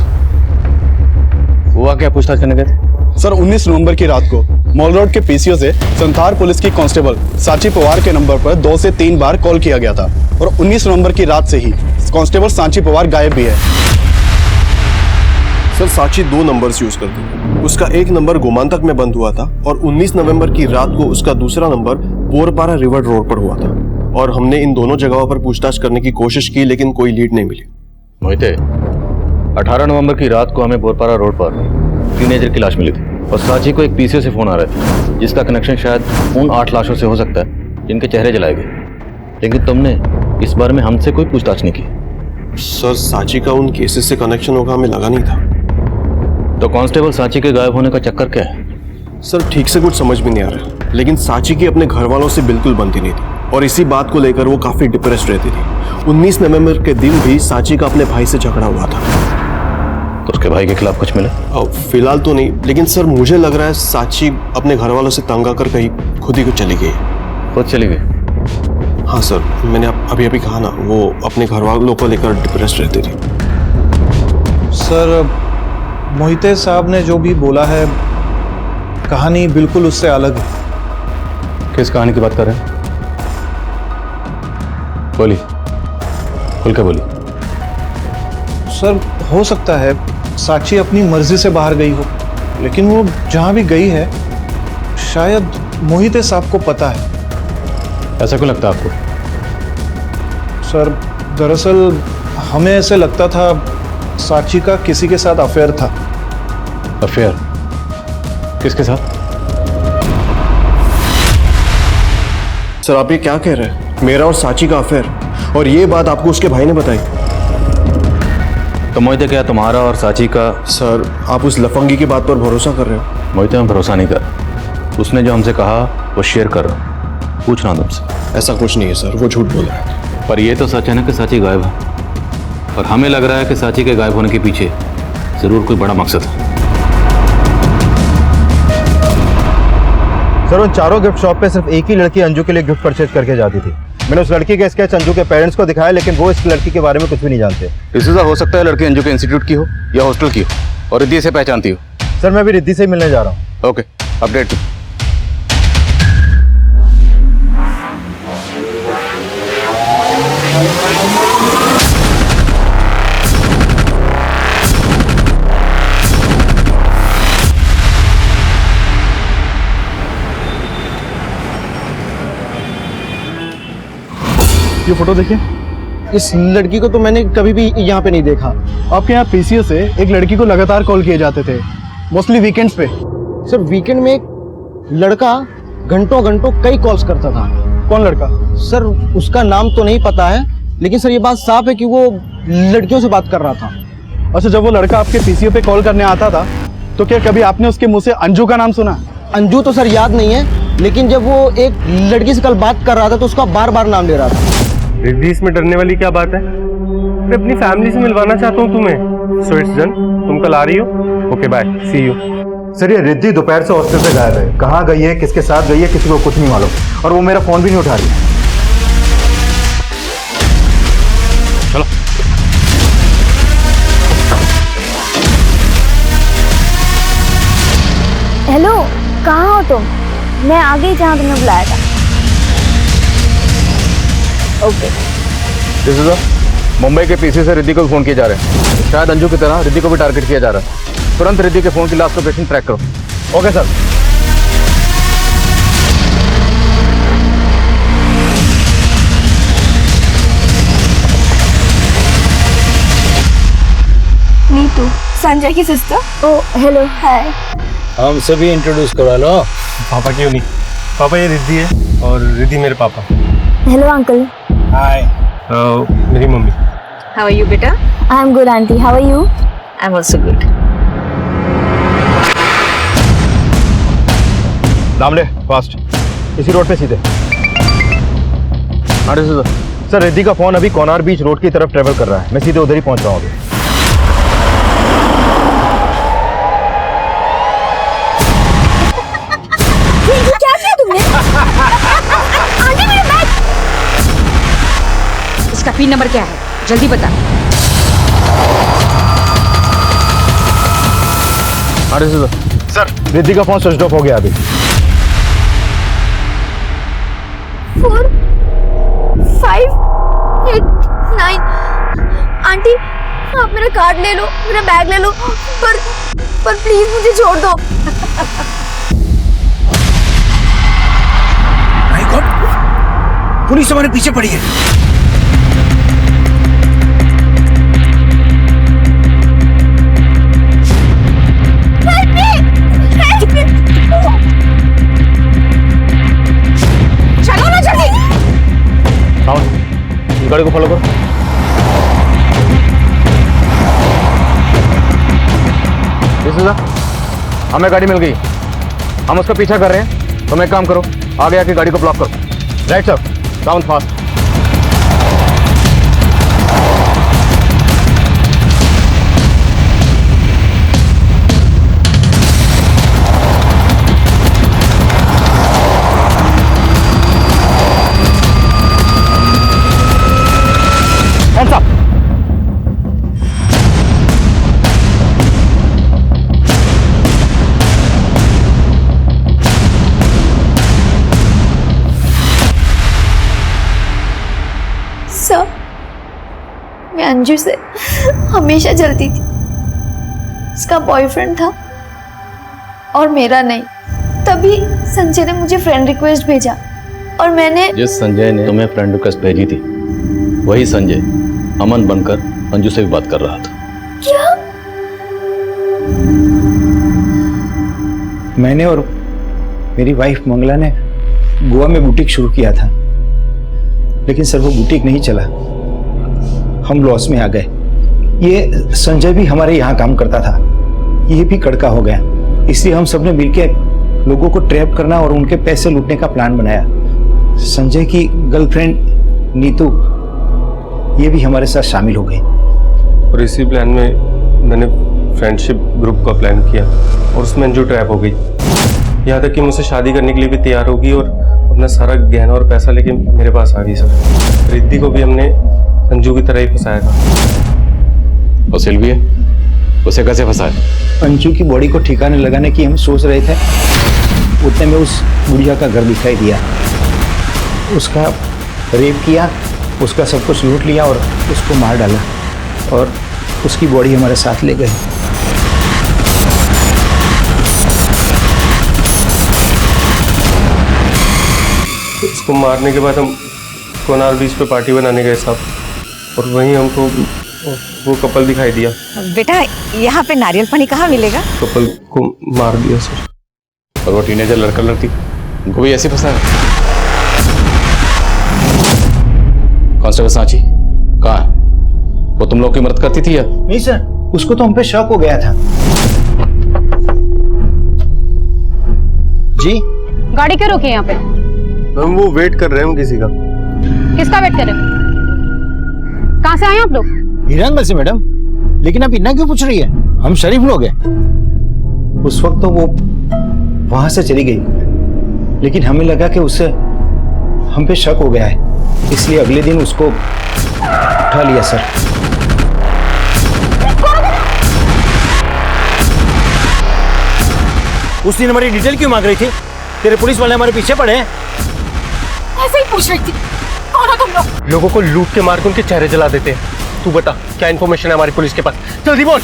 Speaker 2: हुआ क्या, पूछताछ करने गए थे?
Speaker 8: सर, 19 नवंबर की रात को मॉल रोड के पीसीओ से संथार पुलिस की कांस्टेबल सांची पवार के नंबर पर 2 से 3 बार कॉल किया गया था और 19 नवंबर की रात से ही कांस्टेबल सांची पवार गायब भी है।
Speaker 16: सर साची 2 नंबर्स यूज करती है। उसका एक नंबर गोमांतक में बंद हुआ था और 19 नवंबर की रात को उसका दूसरा नंबर बोरपारा रिवर रोड पर हुआ था। और हमने इन दोनों जगहों पर पूछताछ करने की कोशिश की लेकिन कोई लीड नहीं मिली।
Speaker 2: मोहिते, 18 नवंबर की रात को हमें बोरपारा रोड पर टीनेजर की लाश मिली थी और साची को एक पीसीओ से फोन आ रहा था जिसका कनेक्शन शायद उन 8 लाशों से हो सकता है जिनके चेहरे जलाए गए। लेकिन तुमने इस बारे में हमसे कोई पूछताछ नहीं की।
Speaker 16: सर साची का उन केसेस से कनेक्शन होगा हमें लगा नहीं था।
Speaker 2: तो कांस्टेबल साची के गायब होने का चक्कर क्या है?
Speaker 16: सर ठीक से कुछ समझ में नहीं आ रहा, लेकिन साची की अपने घर वालों से बिल्कुल बनती नहीं थी और इसी बात को लेकर वो काफी डिप्रेस्ड रहती थी। 19 नवंबर के दिन भी साची का अपने भाई से झगड़ा हुआ था।
Speaker 2: तो उसके भाई के खिलाफ कुछ मिला?
Speaker 16: फिलहाल तो नहीं, लेकिन सर मुझे लग रहा है साची अपने घर वालों से तंग आकर कहीं खुद ही चली गई।
Speaker 2: खुद चली गई?
Speaker 16: हाँ सर, मैंने अभी अभी कहा ना, वो अपने घर वालों को लेकर डिप्रेस्ड रहती थी।
Speaker 12: सर मोहिते साहब ने जो भी बोला है कहानी बिल्कुल उससे अलग है।
Speaker 2: किस कहानी की बात कर रहे हैं? बोली, खुल के बोली।
Speaker 12: सर हो सकता है साची अपनी मर्जी से बाहर गई हो, लेकिन वो जहां भी गई है शायद मोहिते साहब को पता है।
Speaker 2: ऐसा क्यों लगता है आपको?
Speaker 12: सर दरअसल हमें ऐसे लगता था साची का किसी के साथ अफेयर था।
Speaker 2: अफेयर? किसके साथ?
Speaker 16: सर आप ये क्या कह रहे हैं? मेरा और साची का अफेयर? और ये बात आपको उसके भाई ने बताई?
Speaker 2: तो मोहिते क्या तुम्हारा और साची का?
Speaker 16: सर आप उस लफंगी की बात पर भरोसा कर रहे हो?
Speaker 2: मोहिते मैं भरोसा नहीं कर। उसने जो हमसे कहा वो शेयर कर रहा हूँ। पूछना तुमसे।
Speaker 16: ऐसा कुछ नहीं है सर, वो झूठ बोल रहा है।
Speaker 2: पर ये तो सच है ना कि साची गायब है, और हमें लग रहा है कि साची के गायब होने के पीछे जरूर कोई बड़ा मकसद है।
Speaker 1: सर उन चारों गिफ्ट शॉप पे सिर्फ एक ही लड़की अंजू के लिए गिफ्ट परचेज करके जाती थी। मैंने उस लड़की का स्केच अंजू के पेरेंट्स को दिखाया, लेकिन वो इस लड़की के बारे में कुछ भी नहीं जानते।
Speaker 2: इससे हो सकता है लड़की अंजू के इंस्टीट्यूट की हो या हॉस्टल की हो और रिद्धि से पहचानती हो।
Speaker 1: सर मैं अभी रिद्धि से मिलने जा रहा हूँ।
Speaker 2: Okay, update.
Speaker 8: ये फोटो देखिए।
Speaker 15: इस लड़की को तो मैंने कभी भी यहाँ पे नहीं देखा।
Speaker 8: आपके यहाँ पीसीओ से एक लड़की को लगातार कॉल किए जाते थे, मोस्टली वीकेंड्स पे।
Speaker 15: सर वीकेंड में एक लड़का घंटों घंटों कई कॉल्स करता था।
Speaker 8: कौन लड़का?
Speaker 15: सर उसका नाम तो नहीं पता है, लेकिन सर ये बात साफ है कि वो लड़कियों से बात कर रहा था।
Speaker 8: अच्छा, जब वो लड़का आपके पीसीओ पे कॉल करने आता था तो क्या कभी आपने उसके मुंह से अंजू का नाम सुना?
Speaker 15: अंजू तो सर याद नहीं है, लेकिन जब वो एक लड़की से कल बात कर रहा था तो उसका बार बार नाम ले रहा था।
Speaker 17: रिद्धि, इसमें डरने वाली क्या बात है? मैं अपनी फैमिली से मिलवाना चाहता हूँ तुम्हें। So it's done. तुम कल आ रही हो? Okay bye, see you.
Speaker 1: Sir ये रिद्धि दोपहर से हॉस्टल से गायब है। कहाँ गई है, किसके साथ गई है, किसी को कुछ नहीं मालूम, और वो मेरा फोन भी नहीं उठा रही है।
Speaker 2: चलो।
Speaker 4: हेलो, कहाँ हो तुम? मैं आ गई जहाँ तुमने बुलाया था। ओके।
Speaker 2: दिस इज मुंबई के पीसी से रिद्धि को फोन किए जा रहे हैं। शायद अंजू की तरह रिद्धि को भी टारगेट किया जा रहा है। तुरंत रिद्धि के फोन की लास्ट लोकेशन ट्रैक करो।
Speaker 1: Okay sir.
Speaker 4: नीतू, संजय की सिस्टर। ओ हेलो, हाय।
Speaker 15: हमसे भी इंट्रोड्यूस करवा लो।
Speaker 17: पापा क्यों नहीं? पापा ये रिद्धि है और रिद्धि मेरे पापा।
Speaker 4: Hello uncle.
Speaker 15: हाय।
Speaker 17: मेरी मम्मी।
Speaker 6: हाउ आर यू बेटा?
Speaker 4: I am good aunty, how are you?
Speaker 6: I am also good.
Speaker 1: Damle fast, इसी रोड पे सीधे। सर रिद्धि का फोन अभी कोनार बीच रोड की तरफ ट्रेवल कर रहा है। मैं सीधे उधर ही पहुंच रहा हूँ अभी।
Speaker 4: क्या किया तुमने? आंटी मेरा बैग।
Speaker 6: इसका पिन नंबर क्या है? जल्दी बता।
Speaker 1: सर रिद्धि का फोन स्विच ऑफ हो गया अभी।
Speaker 4: 4 5 8 9। आंटी आप मेरा कार्ड ले लो, मेरा बैग ले लो, पर प्लीज मुझे छोड़ दो।
Speaker 18: माय गॉड, पुलिस हमारे पीछे पड़ी है।
Speaker 3: चलो ना जल्दी।
Speaker 2: गाड़ी को फॉलो करो। हमें गाड़ी मिल गई, हम उसका पीछा कर रहे हैं। तुम एक काम करो, आगे आके गाड़ी को ब्लॉक करो। Right sir, down fast. Hands up.
Speaker 4: Sir, मैं अंजू से हमेशा जलती थी। उसका बॉयफ्रेंड था और मेरा नहीं। तभी संजय ने मुझे फ्रेंड रिक्वेस्ट भेजा और मैंने
Speaker 2: जिस संजय ने तुम्हें फ्रेंड रिक्वेस्ट भेजी थी, वही संजय अमन बनकर अंजू से भी बात कर रहा था।
Speaker 4: क्या?
Speaker 18: मैंने और मेरी वाइफ मंगला ने गोवा में बुटीक शुरू किया था, लेकिन सर वो बुटीक नहीं चला, हम लॉस में आ गए। ये संजय भी हमारे यहाँ काम करता था, ये भी कड़का हो गया। इसलिए हम सबने मिलकर लोगों को ट्रैप करना और उनके पैसे लूटने का प्लान बनाया। संजय की गर्लफ्रेंड नीतू ये भी हमारे साथ शामिल हो गई।
Speaker 17: और इसी प्लान में मैंने फ्रेंडशिप ग्रुप का प्लान किया और उसमें अंजू ट्रैप हो गई। यहाँ तक कि मुझसे शादी करने के लिए भी तैयार हो गई और अपना सारा गहना और पैसा लेके मेरे पास आ गई सर। रिद्धि को भी हमने अंजू की तरह ही फंसाया था।
Speaker 2: और सिल्वी उसे कैसे फंसाया?
Speaker 18: अंजू की बॉडी को ठिकाने लगाने की हम सोच रहे थे, उतने में उस बुढ़िया का घर दिखाई दिया। उसका रेप किया, उसका सब कुछ लूट लिया और उसको मार डाला और उसकी बॉडी हमारे साथ ले गए।
Speaker 17: उसको मारने के बाद हम कोनार बीच पे पार्टी बनाने गए साहब, और वहीं हमको वो कपल दिखाई दिया।
Speaker 19: बेटा यहाँ पे नारियल पानी कहाँ मिलेगा?
Speaker 17: कपल को मार दिया सर।
Speaker 2: और वो टीनेजर लड़का लड़की उनको भी ऐसे फंसाया। कांस्टेबल सांची कहाँ है? वो तुम लोग की मदद करती थी या?
Speaker 18: नहीं सर, उसको तो हम पे शक हो गया था। जी
Speaker 5: गाड़ी क्यों रोकी यहाँ पे?
Speaker 17: हम वो वेट कर रहे हैं किसी का।
Speaker 5: किसका वेट कर रहे हो? कहाँ से आए आप लोग?
Speaker 18: हिरनगढ़ से मैडम, लेकिन आप इतना क्यों पूछ रही है? हम शरीफ लोग हैं। उस वक्त तो वो वहां से चली गई, लेकिन हमें लगा कि उससे हम पे शक हो गया है, इसलिए अगले दिन उसको उठा लिया सर।
Speaker 15: उस दिन हमारी डिटेल क्यों मांग रही थी? तेरे पुलिस वाले हमारे पीछे पड़े हैं।
Speaker 3: ऐसे ही पूछ रही थी, कौन हो तुम लोग?
Speaker 17: लोगों को लूट के मार के उनके चेहरे जला देते हैं। तू बता क्या इन्फॉर्मेशन है हमारी पुलिस के पास, जल्दी बोल।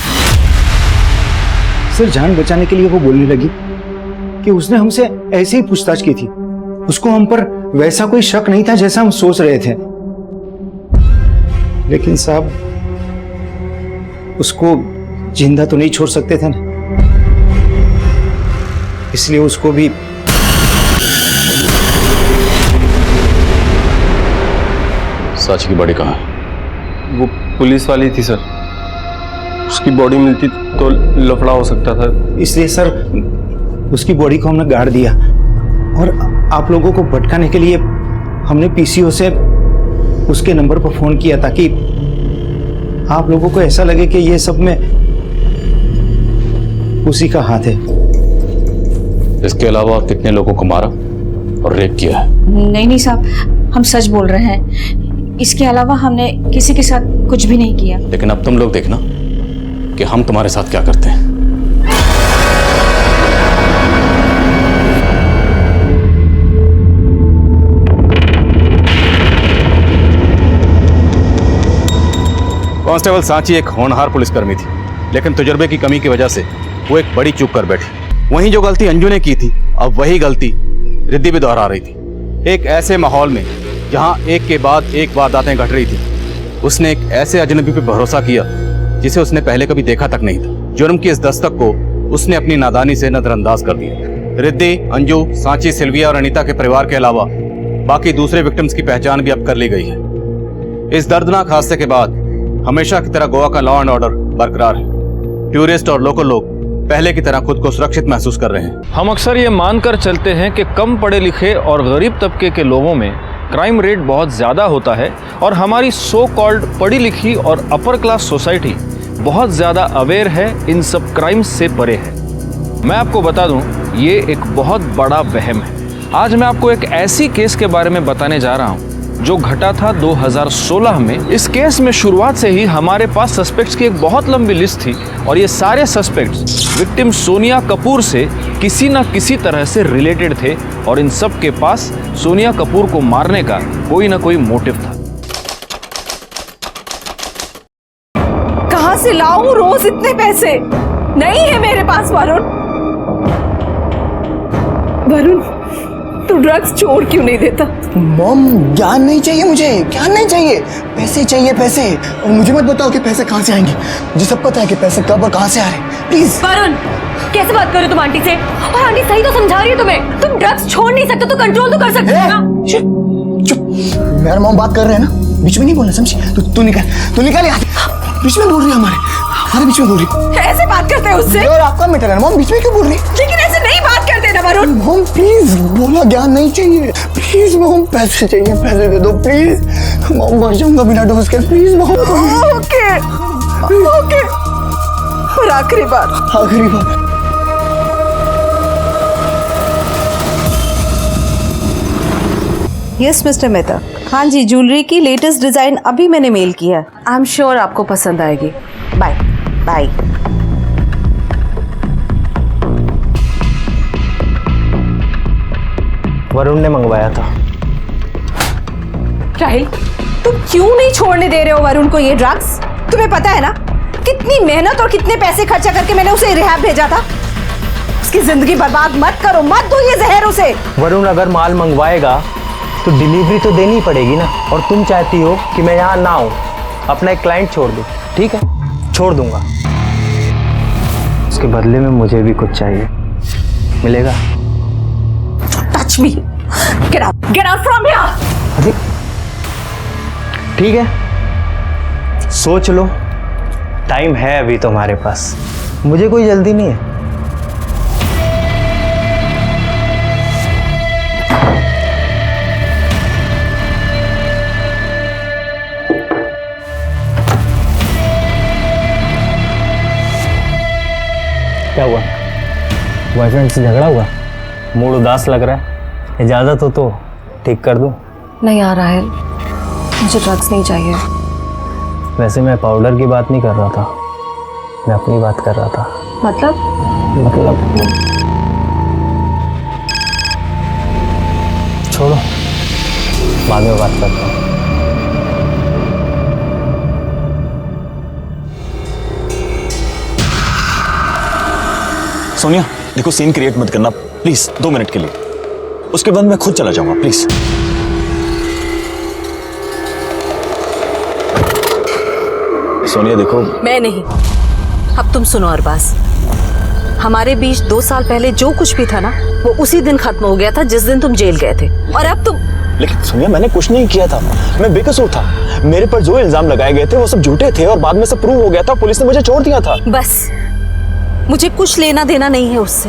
Speaker 18: सर जान बचाने के लिए वो बोलने लगी कि उसने हमसे ऐसे ही पूछताछ की थी। उसको हम पर वैसा कोई शक नहीं था जैसा हम सोच रहे थे, लेकिन साहब उसको जिंदा तो नहीं छोड़ सकते थे ना, इसलिए उसको भी
Speaker 2: सांची की बॉडी कहाँ है?
Speaker 17: वो पुलिस वाली थी सर, उसकी बॉडी मिलती तो लफड़ा हो सकता था,
Speaker 18: इसलिए सर उसकी बॉडी को हमने गाड़ दिया और आप लोगों को भटकाने के लिए हमने पीसीओ से उसके नंबर पर फोन किया ताकि आप लोगों को ऐसा लगे कि ये सब में उसी का हाथ है।
Speaker 2: इसके अलावा कितने लोगों को मारा और रेप किया है?
Speaker 19: नहीं साहब, हम सच बोल रहे हैं। इसके अलावा हमने किसी के साथ कुछ भी नहीं किया।
Speaker 2: लेकिन अब तुम लोग देखना कि हम तुम्हारे साथ क्या करते हैं। कांस्टेबल सांची एक होनहार पुलिसकर्मी थी, लेकिन तजुर्बे की कमी की वजह से वो एक बड़ी चूक कर बैठी। वहीं जो गलती अंजू ने की थी, अब वही गलती रिद्धि भी दोहरा रही थी। एक ऐसे माहौल में जहां एक के बाद एक वारदातें घट रही थी, उसने एक ऐसे अजनबी पे भरोसा किया जिसे उसने पहले कभी देखा तक नहीं था। जुर्म की इस दस्तक को उसने अपनी नादानी से नजरअंदाज कर दिया। रिद्धि, अंजू, सांची, सिल्विया और अनीता के परिवार के अलावा बाकी दूसरे विक्टिम्स की पहचान भी अब कर ली गई है। इस दर्दनाक हादसे के बाद हमेशा की तरह गोवा का लॉ एंड ऑर्डर बरकरार है। टूरिस्ट और लोकल लोग पहले की तरह खुद को सुरक्षित महसूस कर रहे हैं।
Speaker 20: हम अक्सर ये मानकर चलते हैं कि कम पढ़े लिखे और गरीब तबके के लोगों में क्राइम रेट बहुत ज़्यादा होता है और हमारी सो कॉल्ड पढ़ी लिखी और अपर क्लास सोसाइटी बहुत ज़्यादा अवेयर है, इन सब क्राइम्स से परे है। मैं आपको बता दूं, ये एक बहुत बड़ा वहम है। आज मैं आपको एक ऐसी केस के बारे में बताने जा रहा हूं जो घटा था 2016 में। इस केस में शुरुआत से ही हमारे पास सस्पेक्ट्स की एक बहुत लंबी लिस्ट थी और ये सारे सस्पेक्ट्स विक्टिम सोनिया कपूर से किसी न किसी तरह से रिलेटेड थे और इन सब के पास सोनिया कपूर को मारने का कोई ना कोई मोटिव था।
Speaker 19: कहां से लाऊं रोज इतने पैसे? नहीं है मेरे पास वरुण। वरुण, तू ड्रग्स छोड़ क्यों नहीं देता?
Speaker 21: मॉम, ज्ञान नहीं चाहिए मुझे, ज्ञान नहीं चाहिए, पैसे चाहिए पैसे। और मुझे मत बताओ कि पैसे कहाँ से आएंगे, मुझे सब पता है कि पैसे कब और कहाँ से आ रहे हैं। प्लीज।
Speaker 10: वरुण, कैसे बात कर रहे हो तुम आंटी से? और आंटी सही तो समझा रही है तुम्हें। तुम ड्रग्स छोड़ नहीं सकते तो कंट्रोल तो कर सकते हो ना।
Speaker 21: चुप, मेरा मॉम बात कर रहे हैं ना, बीच में नहीं बोलना, समझी? तू निकाल यहाँ, बीच में बोल रही है, हमारे बीच में बोल रही।
Speaker 19: ऐसे बात करते हैं उससे?
Speaker 21: और आपका मैटर है मॉम, बीच में क्यों बोल रही?
Speaker 19: लेकिन ऐसे नहीं बात करते ना वरुण।
Speaker 21: मॉम प्लीज, बोला ज्ञान नहीं चाहिए, प्लीज मॉम, पैसे चाहिए, पैसे दे दो प्लीज। मॉम मर जाऊंगा बिना डोज के, प्लीज मॉम।
Speaker 19: ओके ओके, और आखिरी बार।
Speaker 9: Yes mister Mehta. हाँ जी, ज्वेलरी की लेटेस्ट डिजाइन अभी मैंने मेल किया। आई एम श्योर आपको पसंद आएगी। Bye bye.
Speaker 15: वरुण ने मंगवाया था।
Speaker 19: राहिल, तुम क्यों नहीं छोड़ने दे रहे हो वरुण को ये ड्रग्स? तुम्हें पता है ना कितनी मेहनत और कितने पैसे खर्चा करके मैंने उसे रिहैब भेजा था। उसकी जिंदगी बर्बाद मत करो, मत दो ये जहर उसे।
Speaker 15: वरुण अगर माल मंगवाएगा तो डिलीवरी तो देनी पड़ेगी ना, और तुम चाहती हो कि मैं यहाँ ना आऊँ, अपना एक क्लाइंट छोड़ दूँ। ठीक है, छोड़ दूंगा। उसके बदले में मुझे भी कुछ चाहिए, मिलेगा?
Speaker 19: Touch me, get out from here.
Speaker 15: ठीक है, सोच लो, टाइम है अभी तुम्हारे पास, मुझे कोई जल्दी नहीं है। क्या हुआ? बॉयफ्रेंड से झगड़ा हुआ? मूड उदास लग रहा है, इजाजत हो तो ठीक कर दूं?
Speaker 10: नहीं आ रहा है, मुझे ड्रग्स नहीं चाहिए।
Speaker 15: वैसे मैं पाउडर की बात नहीं कर रहा था, मैं अपनी बात कर रहा था।
Speaker 10: मतलब
Speaker 15: छोड़ो, बाद में बात करता हूँ।
Speaker 14: सोनिया देखो, सीन क्रिएट मत करना प्लीज, 2 मिनट के लिए, उसके बाद मैं खुद चला जाऊंगा प्लीज। सोनिया देखो,
Speaker 19: मैं नहीं। अब तुम सुनो अरबाज, हमारे बीच 2 साल पहले जो कुछ भी था ना, वो उसी दिन खत्म हो गया था जिस दिन तुम जेल गए थे। और अब तुम।
Speaker 14: लेकिन सोनिया मैंने कुछ नहीं किया था, मैं बेकसूर था। मेरे पर जो इल्जाम लगाए गए थे वो सब झूठे थे और बाद में सब प्रूव हो गया था, पुलिस ने मुझे छोड़ दिया था।
Speaker 19: बस, मुझे कुछ लेना देना नहीं है उससे।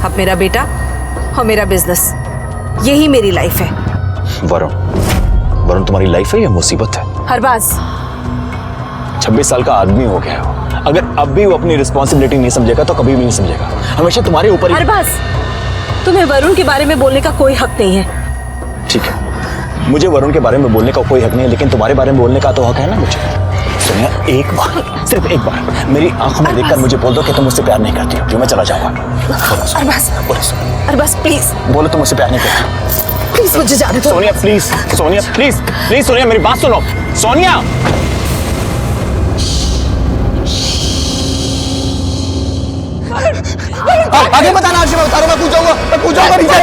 Speaker 19: अब मेरा बेटा और मेरा बिजनेस, यही मेरी लाइफ है।
Speaker 14: वरुण तुम्हारी लाइफ है या मुसीबत है?
Speaker 19: अरबाज,
Speaker 14: 26 साल का आदमी हो गया है, अगर अब भी वो अपनी रिस्पॉन्सिबिलिटी नहीं समझेगा तो कभी भी नहीं समझेगा, हमेशा तुम्हारे ऊपर ही।
Speaker 19: अरबाज, तुम्हें वरुण के बारे में बोलने का कोई हक नहीं है।
Speaker 14: ठीक है, मुझे वरुण के बारे में बोलने का कोई हक नहीं है, लेकिन तुम्हारे बारे में बोलने का तो हक है ना मुझे। सोनिया एक बार, सिर्फ एक बार मेरी आंखों में देखकर मुझे बोल दो कि तुम मुझसे प्यार नहीं करती हो, जो मैं चला जाऊंगा।
Speaker 19: अरबाज, अरबाज प्लीज।
Speaker 14: बोलो तुम मुझसे प्यार नहीं करती।
Speaker 19: प्लीज मुझे जाने दो।
Speaker 14: Sonia please, Sonia please, please Sonia मेरी बात सुनो। सोनिया
Speaker 21: आगे मत आना अर्शी, मैं बता रहा हूं, मैं कूद जाऊंगा नीचे।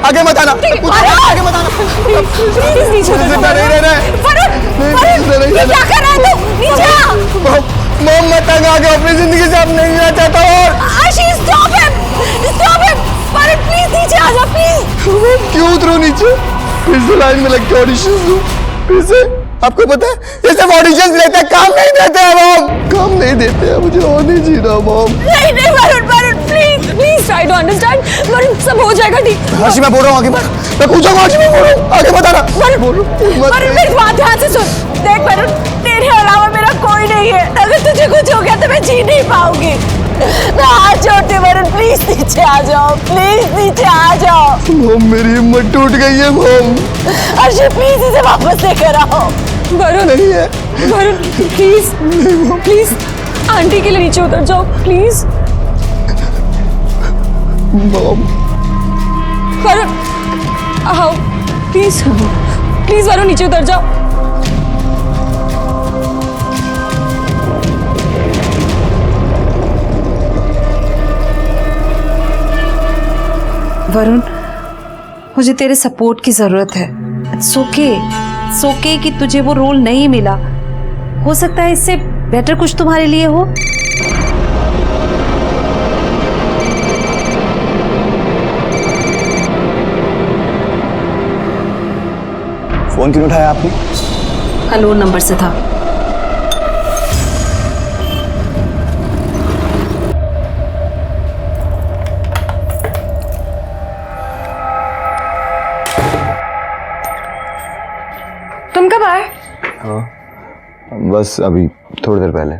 Speaker 21: आगे मत आना, आगे मत आना।
Speaker 19: प्लीज नीचे उतर जाओ।
Speaker 21: नहीं रहना है।
Speaker 19: ये क्या कर रहा है तू? नीचे आ।
Speaker 21: मॉम मैं तंग आ गया, अपनी जिंदगी से अब नहीं रहना चाहता और
Speaker 19: आशी stop him, stop him. Farhad please नीचे आ जा प्लीज।
Speaker 21: क्यों उतरूं नीचे? फिर से लाइन में लग के ऑडिशंस दूं? फिर से? आपको पता है ये सिर्फ ऑडिशंस लेते हैं, काम नहीं देते हैं मॉम, काम नहीं देते हैं। मुझे और नहीं जीना मॉम।
Speaker 19: नहीं नहीं Varun, Varun please please try to understand. Varun सब हो जाएगा ठीक।
Speaker 21: अर्शी मैं बोल रहा हूँ आगे बढ़, मैं कूद जाऊंगा अर्शी, मैं बोल रहा हूँ आगे मत आना।
Speaker 19: वरुण मेरी बात ध्यान से सुन। देख वरुण, तेरे अलावा मेरा कोई नहीं है। अगर तुझे कुछ हो गया तो मैं जी नहीं पाऊंगी। मैं हाथ जोड़ती हूँ वरुण, प्लीज नीचे आ जाओ, प्लीज नीचे आ जाओ।
Speaker 21: मॉम मेरी हिम्मत टूट गई है मॉम।
Speaker 19: अर्शी प्लीज इसे वापस लेकर आओ। वरुण
Speaker 21: नहीं है
Speaker 19: वरुण प्लीज प्लीज आंटी के लिए नीचे उतर जाओ प्लीज।
Speaker 21: मॉम
Speaker 19: वरुण आओ प्लीज, प्लीज वरुण नीचे उतर जाओ। वरुण मुझे तेरे सपोर्ट की जरूरत है। इट्स ओके कि तुझे वो रोल नहीं मिला। हो सकता है इससे बेटर कुछ तुम्हारे लिए हो।
Speaker 21: फोन क्यों उठाया आपने?
Speaker 19: अननोन नंबर से था। तुम कब आए?
Speaker 14: बस अभी थोड़ी देर पहले।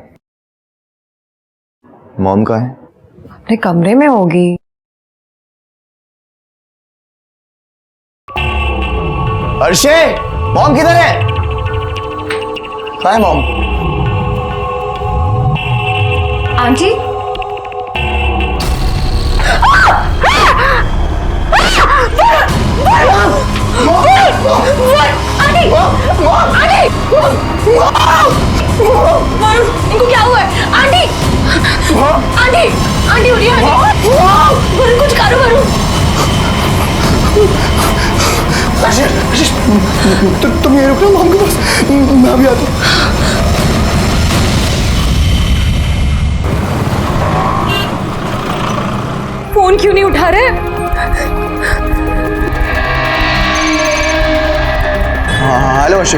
Speaker 14: मॉम कहाँ है?
Speaker 19: अपने कमरे में होगी।
Speaker 21: अर्शे मॉम किधर है? कहाँ है मॉम?
Speaker 19: आंटी इनको क्या हुआ है? आंटी आंटी आंटी उठिए, वरुण कुछ करो वरुण।
Speaker 21: तुम ये रुकना मॉम के पास, मैं अभी आता हूँ।
Speaker 19: फोन क्यों नहीं उठा रहे?
Speaker 21: हेलो अर्शी।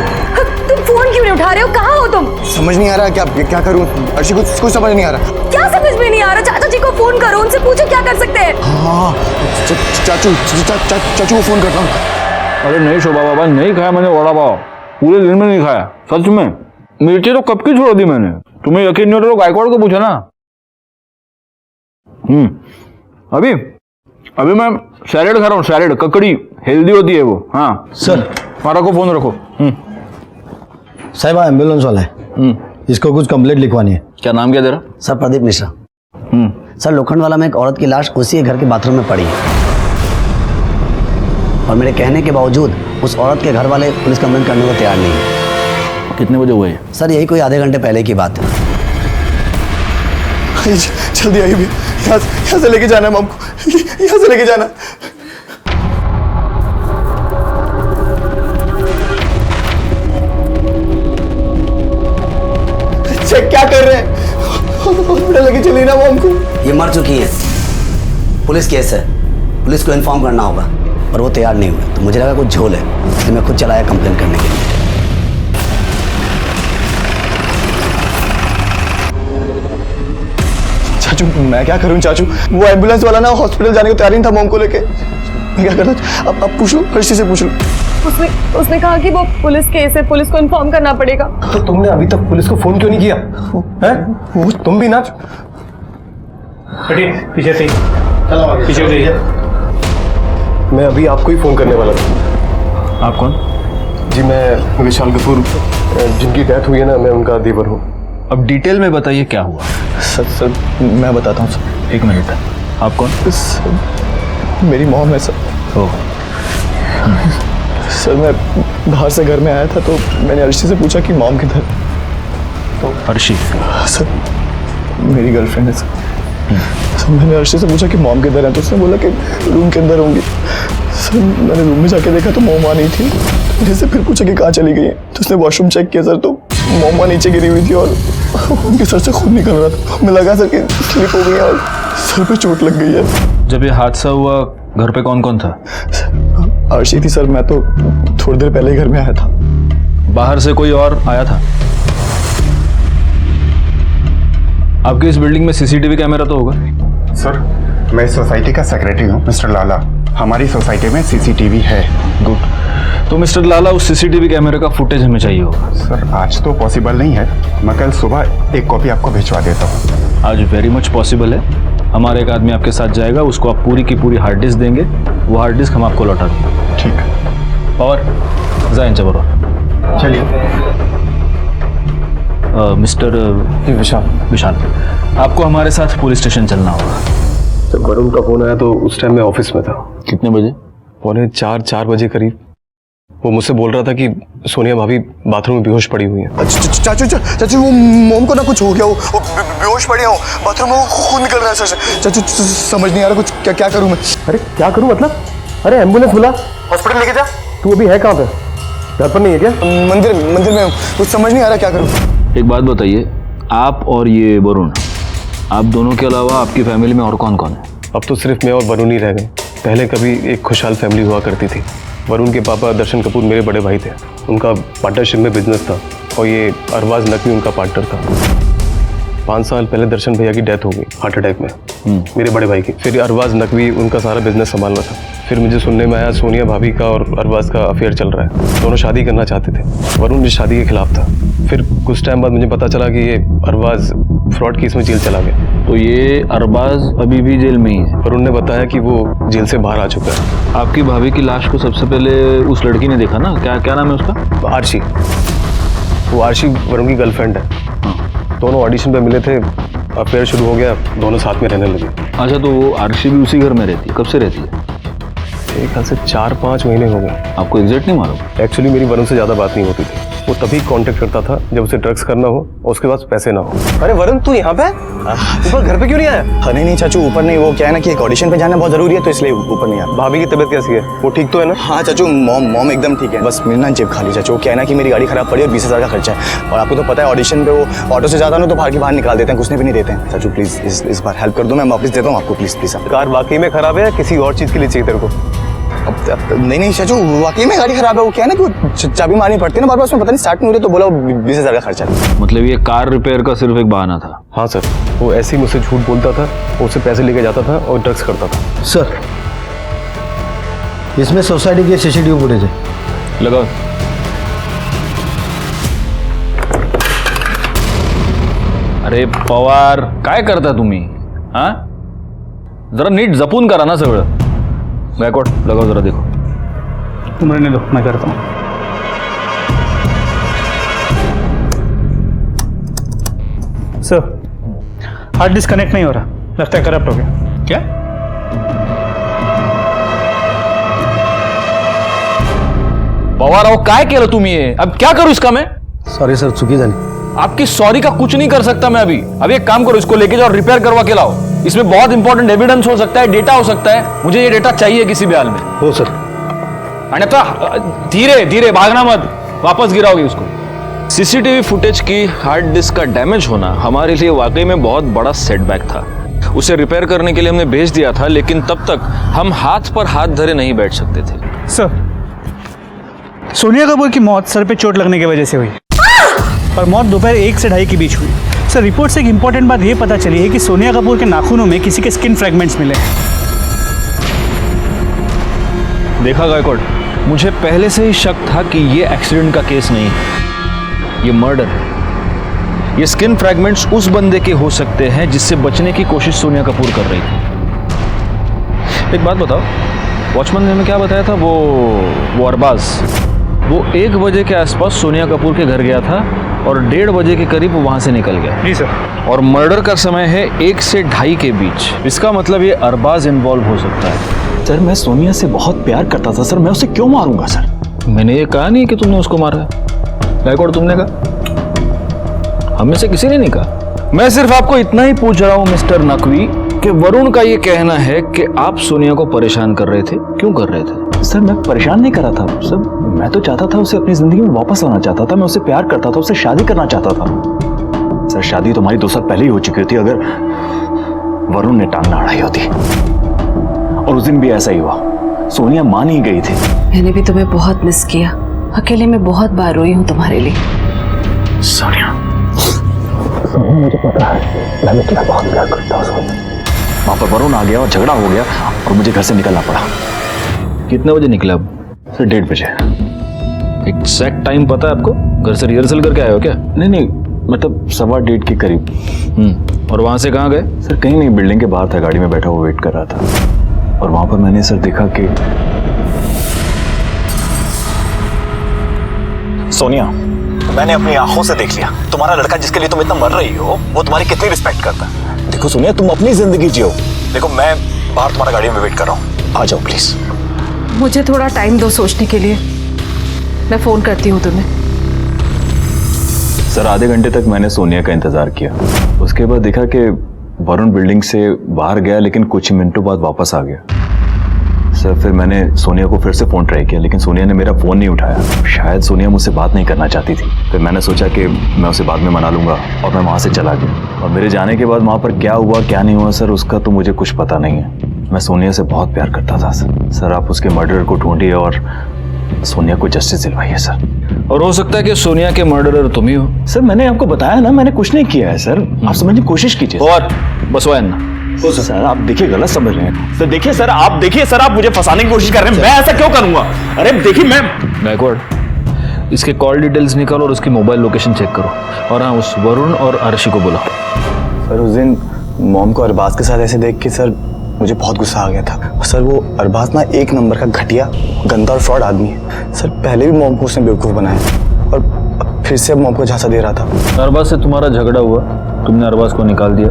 Speaker 19: तुम फोन क्यों नहीं उठा रहे हो? कहाँ हो तुम?
Speaker 21: समझ नहीं आ रहा क्या करूं अर्शी, कुछ समझ नहीं आ रहा।
Speaker 19: क्या समझ में नहीं आ रहा? चाचा जी को फोन करो, उनसे पूछो क्या कर सकते हैं।
Speaker 21: हाँ चाचू को फोन करता हूँ।
Speaker 20: अरे नहीं शोभा बाबा, नहीं खाया मैंने वड़ा पाव, पूरे दिन में नहीं खाया सच में। मिर्ची तो कब की छोड़ दी मैंने। तुम्हें यकीन नहीं होता तो गायकवाड़ को पूछा ना। अभी अभी मैं सैलेड खा रहा हूँ, सैलेड ककड़ी, हेल्दी होती है वो। हाँ
Speaker 15: सर
Speaker 20: मारा को फोन रखो।
Speaker 15: साहिबा एम्बुलेंस वाला है, इसको कुछ कंप्लेंट लिखवानी है।
Speaker 20: क्या नाम क्या तेरा?
Speaker 13: सर प्रदीप मिश्रा। सर लोखंडवाला में एक औरत की लाश उसी घर के बाथरूम में पड़ी है और मेरे कहने के बावजूद उस औरत के घर वाले पुलिस कंप्लेंट करने को तैयार नहीं है।
Speaker 20: कितने बजे हुए?
Speaker 13: सर यही कोई आधे घंटे पहले की बात है।
Speaker 21: जल्दी आइए, यहाँ से लेके जाना है मॉम को, यहाँ से लेके जाना। चेक क्या कर रहे हैं? हॉस्पिटल लेके चली ना मॉम को।
Speaker 13: ये मर चुकी है, पुलिस केस है, पुलिस को इन्फॉर्म करना होगा और वो तैयार नहीं हुए तो मुझे लगा कुछ झोल है, इसलिए मैं खुद चलाया कंप्लेन करने के लिए।
Speaker 21: चाचू मैं क्या करूं चाचू, वो एम्बुलेंस वाला ना हॉस्पिटल जाने को तैयार नहीं था मॉम को लेके। मैं क्या करता? अब पूछ लो, हर्षी से पूछ लो।
Speaker 3: उसने कहा कि वो पुलिस केस है, पुलिस को इन्फॉर्म करना पड़ेगा।
Speaker 21: तो तुमने अभी तक पुलिस को फोन क्यों नहीं किया? वो तुम भी ना।
Speaker 12: पीछे से पीछे।
Speaker 16: मैं अभी आपको ही फोन करने वाला था।
Speaker 20: आप कौन?
Speaker 16: जी मैं विशाल कपूर, जिनकी डेथ हुई है ना, मैं उनका देवर हूँ।
Speaker 20: अब डिटेल में बताइए क्या हुआ।
Speaker 21: सर मैं बताता हूँ सर।
Speaker 20: एक मिनट, आप कौन?
Speaker 21: मेरी मॉम है सर।
Speaker 20: ओह
Speaker 21: सर मैं बाहर से घर में आया था तो मैंने अर्शी से पूछा कि मॉम किधर। तो
Speaker 20: अर्शी?
Speaker 21: सर मेरी गर्लफ्रेंड है सर। सर मैंने अर्शी से पूछा कि मॉम किधर है तो उसने बोला कि रूम के अंदर होंगी। सर मैंने रूम में जाके देखा तो मॉम वहाँ नहीं थी। तो मैंने से फिर पूछा कि कहाँ चली गई है तो उसने वॉशरूम चेक किया सर तो मॉम वहाँ नीचे गिरी हुई थी और उनके सर से खून निकल रहा था। हमें लगा सर कि स्लिप हो गई है और सर पे चोट लग गई है।
Speaker 20: जब ये हादसा हुआ घर पे कौन कौन था?
Speaker 21: अर्शी थी सर, मैं तो थोड़ी देर पहले ही घर में आया था।
Speaker 20: बाहर से कोई और आया था? आपकी इस बिल्डिंग में सीसीटीवी कैमरा तो होगा?
Speaker 7: सर मैं इस सोसाइटी का सेक्रेटरी हूँ मिस्टर लाला। हमारी सोसाइटी में सीसीटीवी है।
Speaker 20: गुड। तो मिस्टर लाला उस सीसीटीवी कैमरे का फुटेज हमें चाहिए होगा।
Speaker 7: सर आज तो पॉसिबल नहीं है, मैं कल सुबह एक कॉपी आपको भिजवा देता हूँ।
Speaker 20: आज वेरी मच पॉसिबल है। हमारा एक आदमी आपके साथ जाएगा, उसको आप पूरी की पूरी हार्ड डिस्क देंगे, वो हार्ड डिस्क हम आपको लौटा देंगे।
Speaker 7: ठीक।
Speaker 20: और जाइन चबरो
Speaker 7: चलिए।
Speaker 20: मिस्टर विशाल आपको हमारे साथ पुलिस स्टेशन चलना होगा।
Speaker 17: जब वरुण का फोन आया तो उस टाइम मैं ऑफिस में था।
Speaker 20: कितने बजे?
Speaker 17: 4:45 बजे करीब। वो मुझसे बोल रहा था कि सोनिया भाभी बाथरूम में बेहोश पड़ी हुई है।
Speaker 21: चाचू वो मोम को ना कुछ हो गया, वो बेहोश पड़ी हो, बाथरूम में खून निकल रहा है सर। चाचू समझ नहीं आ रहा कुछ, क्या करूं मैं?
Speaker 17: अरे क्या करूं मतलब? अरे एम्बुलेंस बुला, हॉस्पिटल लेके जा। तू अभी है कहाँ पे? घर पर नहीं है क्या?
Speaker 21: मंदिर में कुछ समझ नहीं आ रहा क्या करूं।
Speaker 20: एक बात बताइए, आप और ये वरुण, आप दोनों के अलावा आपकी फैमिली में और कौन कौन है?
Speaker 17: अब तो सिर्फ मैं और वरुण ही रह गए। पहले कभी एक खुशहाल फैमिली हुआ करती थी। वरुण के पापा दर्शन कपूर मेरे बड़े भाई थे, उनका पार्टनरशिप में बिजनेस था और ये अरबाज नकवी उनका पार्टनर था। 5 साल पहले दर्शन भैया की डेथ हो गई हार्ट अटैक में, मेरे बड़े भाई की। फिर अरबाज नकवी उनका सारा बिजनेस संभाल रहा था। फिर मुझे सुनने में आया सोनिया भाभी का और अरबाज का अफेयर चल रहा है। दोनों शादी करना चाहते थे। वरुण इस शादी के खिलाफ था। फिर कुछ टाइम बाद मुझे पता चला कि ये अरबाज फ्रॉड केस में जेल चला गया।
Speaker 20: तो ये अरबाज अभी भी जेल में ही है?
Speaker 17: वरुण ने बताया कि वो जेल से बाहर आ चुका है।
Speaker 20: आपकी भाभी की लाश को सबसे पहले उस लड़की ने देखा ना, क्या नाम है उसका?
Speaker 17: आरशी। वो आरशी वरुण की गर्लफ्रेंड है। दोनों ऑडिशन पे मिले थे, अफेयर शुरू हो गया, दोनों साथ में रहने लगे।
Speaker 20: अच्छा, तो वो आरशी भी उसी घर में रहती है? कब से रहती है?
Speaker 17: एक ख्याल से 4-5 महीने हो गए।
Speaker 20: आपको एग्जैक्ट नहीं मालूम?
Speaker 17: एक्चुअली मेरी वरुण से ज़्यादा बात नहीं होती थी। वो तभी कांटेक्ट करता था जब उसे ड्रग्स करना हो और उसके पास पैसे ना हो।
Speaker 12: अरे वरुण तू यहाँ पे? ऊपर घर पे क्यों नहीं आया?
Speaker 21: अरे नहीं चाचू ऊपर नहीं, वो क्या है ना कि एक ऑडिशन पे जाना बहुत जरूरी है तो इसलिए ऊपर नहीं आया।
Speaker 17: भाभी की तबीयत कैसी है? वो ठीक तो है ना?
Speaker 21: हाँ चाचू, मॉम एकदम ठीक है। बस मेरी ना जेब खाली चाचू। क्या है ना कि मेरी गाड़ी खराब पड़ी और 20,000 का खर्चा है और आपको तो पता है ऑडिशन पे वो ऑटो से जाता ना तो बाहर निकाल देते हैं, कुछ भी नहीं देते हैं। चाचू प्लीज इस बार हेल्प कर दो, मैं वापस देता हूँ आपको। प्लीज
Speaker 17: कार वाकई में खराब है या किसी और चीज़ के लिए चाहिए तेरे को?
Speaker 21: नहीं चाचू, वाकई में गाड़ी खराब है। वो क्या है ना कि चाबी मारनी पड़ती है ना बार बार, उसमें पता नहीं स्टार्ट नहीं हो रही तो बोला 20,000 का खर्चा है।
Speaker 20: मतलब ये कार रिपेयर का सिर्फ एक बहाना था?
Speaker 17: हाँ सर, वो ऐसे ही मुझसे झूठ बोलता था, उससे पैसे लेके जाता था और ड्रग्स करता था।
Speaker 15: सर इसमें सोसाइटी के सीसीटीवी फुटेज है,
Speaker 20: लगाओ। अरे पवार काय करता तुम्ही? हाँ जरा नीट जपून करा ना सगळं। गायकवाड लगाओ जरा, देखो।
Speaker 12: तुम रहने दो, मैं करता हूँ। सर हार्ड डिस्क कनेक्ट नहीं हो रहा, लगता है करप्ट हो गया।
Speaker 20: क्या? पवार अहो काय केलं तुम्ही? अब क्या करूं इसका मैं?
Speaker 15: सॉरी सर, चुकी झाली।
Speaker 20: आपकी सॉरी का कुछ नहीं कर सकता मैं अभी। अब एक काम करो, इसको लेके जाओ, रिपेयर करवा के लाओ। इसमें बहुत इंपॉर्टेंट एविडेंस हो सकता है, डेटा हो सकता है। मुझे ये डेटा चाहिए किसी भी हाल में।
Speaker 15: हो सर।
Speaker 20: अन्यथा धीरे धीरे भागना मत, वापस गिराओगे उसको। सीसीटीवी फुटेज की हार्ड डिस्क का डैमेज होना हमारे लिए वाकई में बहुत बड़ा सेटबैक था। उसे रिपेयर करने के लिए हमने भेज दिया था, लेकिन तब तक हम हाथ पर हाथ धरे नहीं बैठ सकते थे।
Speaker 12: सर सोनिया कपूर की मौत सर पे चोट लगने की वजह से हुई और मौत दोपहर 1 से 2:30 के बीच हुई। सर रिपोर्ट से एक इंपॉर्टेंट बात यह पता चली है कि सोनिया कपूर के नाखूनों में किसी के स्किन फ्रैगमेंट्स मिले।
Speaker 20: देखा गायकवाड, मुझे पहले से ही शक था कि ये एक्सीडेंट का केस नहीं है, ये मर्डर है। ये स्किन फ्रैगमेंट्स उस बंदे के हो सकते हैं जिससे बचने की कोशिश सोनिया कपूर कर रही थी। एक बात बताओ, वॉचमैन ने हमें क्या बताया था? वो अरबाज, वो 1 बजे के आसपास सोनिया कपूर के घर गया था और 1:30 बजे के करीब वो वहां से निकल गया।
Speaker 12: जी सर।
Speaker 20: और मर्डर का समय है 1 से 2:30 के बीच। इसका मतलब ये अरबाज इन्वॉल्व हो सकता है।
Speaker 21: सर मैं सोनिया से बहुत प्यार करता था सर, मैं उसे क्यों मारूंगा सर?
Speaker 20: मैंने ये कहा नहीं कि तुमने उसको मारा है। गायकवाड़ तुमने कहा? हम में से किसी ने नहीं कहा। मैं सिर्फ आपको इतना ही पूछ रहा हूँ मिस्टर नकवी कि वरुण का ये कहना है कि आप सोनिया को परेशान कर रहे थे, क्यों कर रहे थे?
Speaker 21: सर मैं परेशान नहीं कर रहा था सर, मैं तो चाहता था उसे अपनी जिंदगी में वापस लाना चाहता था, मैं उसे प्यार करता था, उसे शादी करना चाहता था। सर शादी तो हमारी 2 साल पहले ही हो चुकी थी, अगर वरुण ने टांग ना अड़ाई होती। और उस दिन भी ऐसा ही हुआ, सोनिया मान ही गई थी।
Speaker 3: मैंने भी तुम्हें बहुत मिस किया, अकेले में बहुत बार रोई हूँ तुम्हारे लिए।
Speaker 21: सोनिया मुझे पता है, मैं तुझे बहुत प्यार करता हूँ सोनिया। वहां पर वरुण आ गया और झगड़ा हो गया और मुझे घर से निकलना पड़ा।
Speaker 20: कितने बजे निकला?
Speaker 21: सर 1:30 बजे।
Speaker 20: एग्जैक्ट टाइम पता है आपको? घर से रिहर्सल करके आए हो क्या?
Speaker 21: नहीं मतलब 1:15 के करीब।
Speaker 20: और वहां से कहाँ गए?
Speaker 21: सर कहीं नहीं, बिल्डिंग के बाहर था, गाड़ी में बैठा हुआ वेट कर रहा था। और वहां पर मैंने सर देखा कि सोनिया, मैंने अपनी आंखों से देख लिया, तुम्हारा लड़का जिसके लिए तुम इतना मर रही हो वो तुम्हारी कितनी रिस्पेक्ट करता है। देखो सोनिया, तुम अपनी जिंदगी जियो। देखो मैं बाहर तुम्हारा गाड़ी में वेट कर रहा हूँ, आ जाओ प्लीज।
Speaker 3: मुझे थोड़ा टाइम दो सोचने के लिए, मैं फोन करती हूँ तुम्हें।
Speaker 21: सर आधे घंटे तक मैंने सोनिया का इंतजार किया, उसके बाद देखा कि वरुण बिल्डिंग से बाहर गया, लेकिन कुछ मिनटों बाद वापस आ गया। सर फिर मैंने सोनिया को फिर से फोन ट्राई किया, लेकिन सोनिया ने मेरा फोन नहीं उठाया। शायद सोनिया मुझसे बात नहीं करना चाहती थी। फिर मैंने सोचा कि मैं उसे बाद में मना लूंगा और मैं वहां से चला गया। और मेरे जाने के बाद वहां पर क्या हुआ क्या नहीं हुआ सर, उसका तो मुझे कुछ पता नहीं है। मैं सोनिया से बहुत प्यार करता था सर। आप उसके मर्डरर को ढूंढिए और सोनिया को जस्टिस दिलवाइए सर।
Speaker 20: और हो सकता है कि सोनिया के मर्डरर तुम ही हो।
Speaker 21: सर मैंने आपको बताया ना, मैंने कुछ नहीं किया है सर, आप समझने की कोशिश कीजिए।
Speaker 20: और बस वो
Speaker 21: सर आप देखिए गलत समझ रहे हैं। सर देखिए सर, आप मुझे फंसाने की कोशिश कर रहे हैं। मैं ऐसा क्यों करूंगा? अरे देखिए मैं
Speaker 20: गायकवाड़, इसके कॉल डिटेल्स निकालो और उसकी मोबाइल लोकेशन चेक करो। और हाँ, उस वरुण और अर्शी को बुलाओ।
Speaker 21: सर उस दिन मॉम को अरबाज के साथ ऐसे देख के सर मुझे बहुत गुस्सा आ गया था। सर वो अरबाज ना 1 नंबर का घटिया, गंदा और फ्रॉड आदमी है। सर पहले भी मॉम को उसने बेवकूफ़ बनाया और फिर से मॉम को झांसा दे रहा था।
Speaker 20: अरबाज से तुम्हारा झगड़ा हुआ, तुमने अरबाज को निकाल दिया,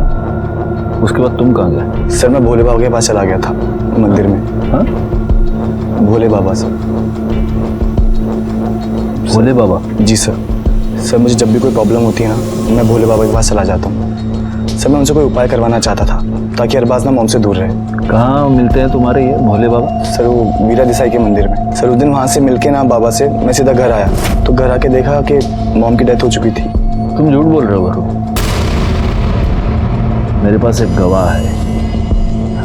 Speaker 20: उसके बाद तुम कहाँ गए?
Speaker 21: सर मैं भोले बाबा के पास चला गया था, मंदिर में।
Speaker 20: हाँ?
Speaker 21: भोले बाबा सर।
Speaker 20: भोले बाबा?
Speaker 21: जी सर मुझे जब भी कोई प्रॉब्लम होती है ना, मैं भोले बाबा के पास चला जाता हूँ। सर मैं उनसे कोई उपाय करवाना चाहता था ताकि अरबाज ना मॉम से दूर रहे।
Speaker 20: कहाँ मिलते हैं तुम्हारे ये भोले बाबा?
Speaker 21: सर वो मीरा देसाई के मंदिर में। सर उस दिन वहाँ से मिलके ना बाबा से मैं सीधा घर आया, तो घर आके देखा कि मॉम की डेथ हो चुकी थी।
Speaker 20: तुम झूठ बोल रहे हो वरुण, मेरे पास एक गवाह है।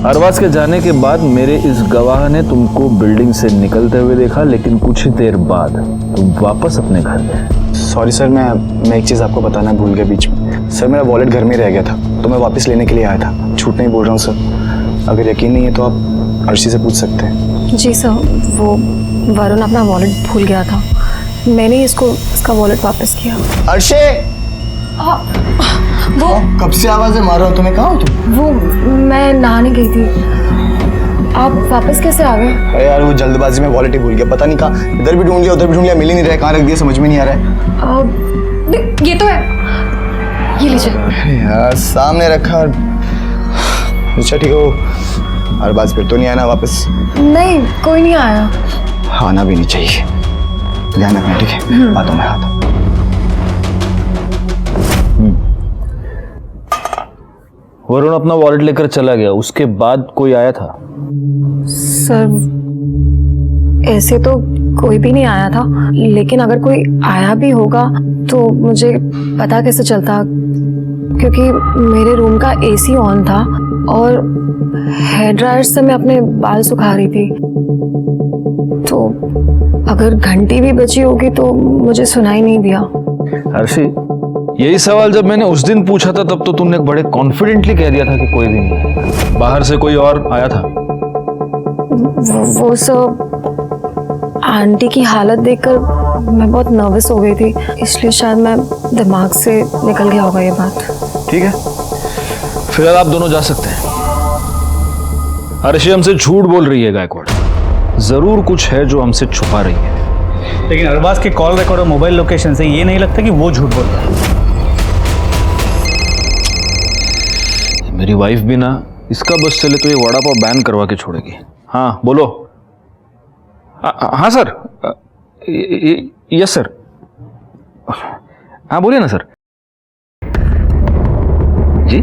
Speaker 20: अरबाज के जाने के बाद मेरे इस गवाह ने तुमको बिल्डिंग से निकलते हुए देखा, लेकिन कुछ देर बाद तुम वापस अपने घर गए।
Speaker 21: सॉरी सर, मैं एक चीज़ आपको बताना भूल गया बीच में। सर मेरा वॉलेट घर में रह गया था, तो मैं वापस लेने के लिए आया था। झूठ नहीं बोल रहा हूँ सर, अगर यकीन नहीं है तो आप अर्शी से पूछ सकते हैं।
Speaker 10: जी सर, वो वरुण अपना वॉलेट भूल गया था, मैंने इसका वॉलेट वापस किया।
Speaker 18: अर्शी,
Speaker 10: वो
Speaker 18: कब से आवाजें मार रहा हो, तुम्हें कहाँ हो तुम?
Speaker 10: वो मैं नहाने गई थी, आप वापस कैसे आ गए?
Speaker 21: अरे यार वो जल्दबाजी में वॉलेट ही भूल गया, पता नहीं कहाँ, इधर भी ढूंढ लिया उधर भी ढूंढ लिया, मिल ही नहीं रहा है, कहाँ रख दिया समझ में नहीं आ रहा है।
Speaker 10: ये तो है, ये लीजिए।
Speaker 21: यार सामने रखा। अच्छा ठीक हो, हर बात फिर तो नहीं आना वापस?
Speaker 10: नहीं, कोई नहीं आया।
Speaker 21: आना भी नहीं चाहिए, ध्यान रखना ठीक है? आता हूँ मैं, आता हूँ।
Speaker 20: वरुण अपना वॉलेट लेकर चला गया, उसके बाद कोई आया था?
Speaker 10: सर ऐसे तो कोई भी नहीं आया था, लेकिन अगर कोई आया भी होगा तो मुझे पता कैसे चलता, क्योंकि मेरे रूम का एसी ऑन था और हेयर ड्रायर से मैं अपने बाल सुखा रही थी, तो अगर घंटी भी बची होगी तो मुझे सुनाई नहीं दिया।
Speaker 20: अर्शी, यही सवाल जब मैंने उस दिन पूछा था तब तो तुमने बड़े कॉन्फिडेंटली कह दिया था कि कोई भी नहीं। बाहर से कोई और आया था?
Speaker 10: वो सब आंटी की हालत देखकर मैं बहुत नर्वस हो गई थी, इसलिए शायद मैं दिमाग से निकल गया होगा ये बात।
Speaker 20: ठीक है, फिलहाल आप दोनों जा सकते हैं। अर्शी हमसे झूठ बोल रही है गायकवाड़, जरूर कुछ है जो हमसे छुपा रही है।
Speaker 12: लेकिन अरबाज के कॉल रिकॉर्ड और मोबाइल लोकेशन से ये नहीं लगता कि वो झूठ बोल रहा है।
Speaker 20: मेरी वाइफ भी ना इसका बस चले तो ये वड़ा पाव बैन करवा के छोड़ेगी। हाँ बोलो। हाँ सर। Yes sir. हाँ बोलिए ना सर। जी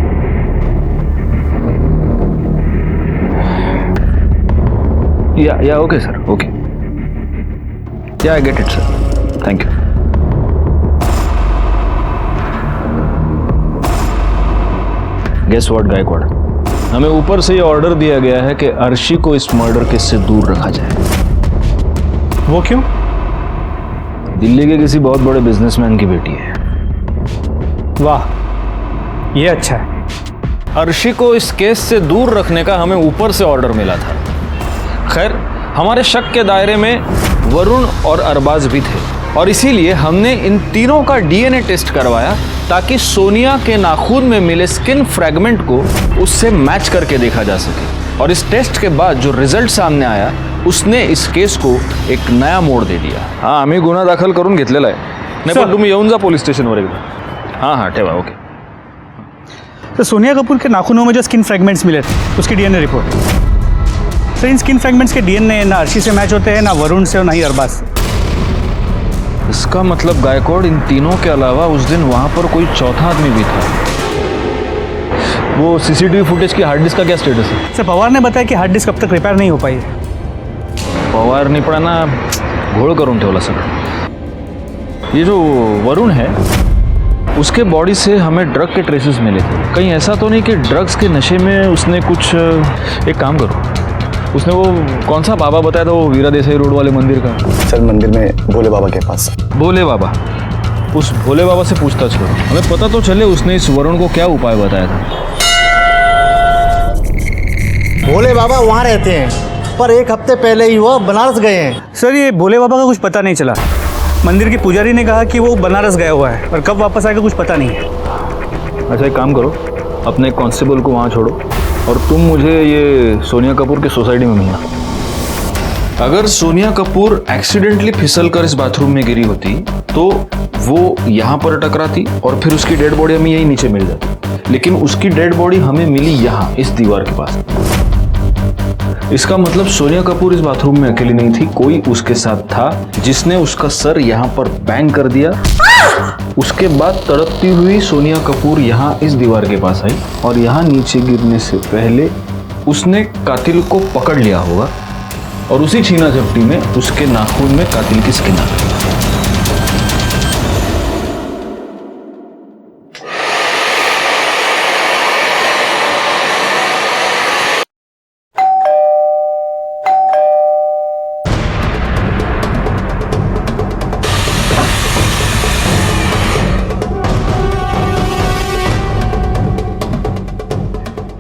Speaker 20: या okay sir, okay. Yeah I get it sir, thank you. Guess what Gaikwad, हमें ऊपर से ये ऑर्डर दिया गया है कि अर्शी को इस मर्डर केस से दूर रखा जाए।
Speaker 12: वो क्यों?
Speaker 20: दिल्ली के किसी बहुत बड़े बिजनेसमैन की बेटी है।
Speaker 12: वाह, ये अच्छा है।
Speaker 20: अर्शी को इस केस से दूर रखने का हमें ऊपर से ऑर्डर मिला था। खैर, हमारे शक के दायरे में वरुण और अरबाज भी थे और इसीलिए हमने इन तीनों का डीएनए टेस्ट करवाया ताकि सोनिया के नाखून में मिले स्किन फ्रैगमेंट को उससे मैच करके देखा जा सके। और इस टेस्ट के बाद जो रिजल्ट सामने आया उसने इस केस को एक नया मोड़ दे दिया। हाँ, आम्ही गुन्हा दाखल करून घेतलेला आहे। नाही पण तुम्ही येऊन जा पोलीस स्टेशनवर एकदा। हाँ ठेवा, ओके।
Speaker 12: तो सोनिया कपूर के नाखूनों में जो स्किन फ्रैगमेंट्स मिले थे उसकी डीएनए रिपोर्ट। तो इन स्किन फ्रैगमेंट्स के डीएनए ना अर्शी से मैच होते हैं, ना वरुण से और ना ही अरबाज से।
Speaker 20: इसका मतलब गायकवाड़, इन तीनों के अलावा उस दिन वहां पर कोई चौथा आदमी भी था। वो सीसीटीवी फुटेज की हार्ड डिस्क का क्या स्टेटस है?
Speaker 12: सर, पवार ने बताया कि हार्ड डिस्क अब तक रिपेयर नहीं हो पाई है।
Speaker 20: पवारनी पण ना घोळ करून ठेवला सगळं। ये जो वरुण है उसके बॉडी से हमें ड्रग के ट्रेसेस मिले थे। कहीं ऐसा तो नहीं कि ड्रग्स के नशे में उसने कुछ, एक काम करो, उसने वो कौन सा बाबा बताया था, वो वीरा देसाई रोड वाले मंदिर का?
Speaker 21: सर, मंदिर में भोले बाबा के पास।
Speaker 20: भोले बाबा, उस भोले बाबा से पूछताछ करो, हमें पता तो चले उसने इस वरुण को क्या उपाय बताया था।
Speaker 15: भोले बाबा वहाँ रहते हैं, पर एक हफ्ते पहले ही वो बनारस गए हैं।
Speaker 12: सर, ये भोले बाबा का कुछ पता नहीं चला। मंदिर के पुजारी ने कहा कि वो बनारस गया हुआ है, और कब वापस आएगा कुछ पता नहीं है।
Speaker 20: अच्छा, एक काम करो, अपने कांस्टेबल को वहाँ छोड़ो और तुम मुझे ये सोनिया कपूर के सोसाइटी में मिलना। अगर सोनिया कपूर एक्सीडेंटली फिसल कर इस बाथरूम में गिरी होती तो वो यहाँ पर टकराती और फिर उसकी डेड बॉडी हमें यही नीचे मिल जाती, लेकिन उसकी डेड बॉडी हमें मिली यहाँ, इस दीवार के पास। इसका मतलब सोनिया कपूर इस बाथरूम में अकेली नहीं थी, कोई उसके साथ था जिसने उसका सर यहाँ पर बैंग कर दिया। उसके बाद तड़पती हुई सोनिया कपूर यहाँ इस दीवार के पास आई और यहाँ नीचे गिरने से पहले उसने कातिल को पकड़ लिया होगा और उसी छीना झपटी में उसके नाखून में कातिल की स्किन आ गई।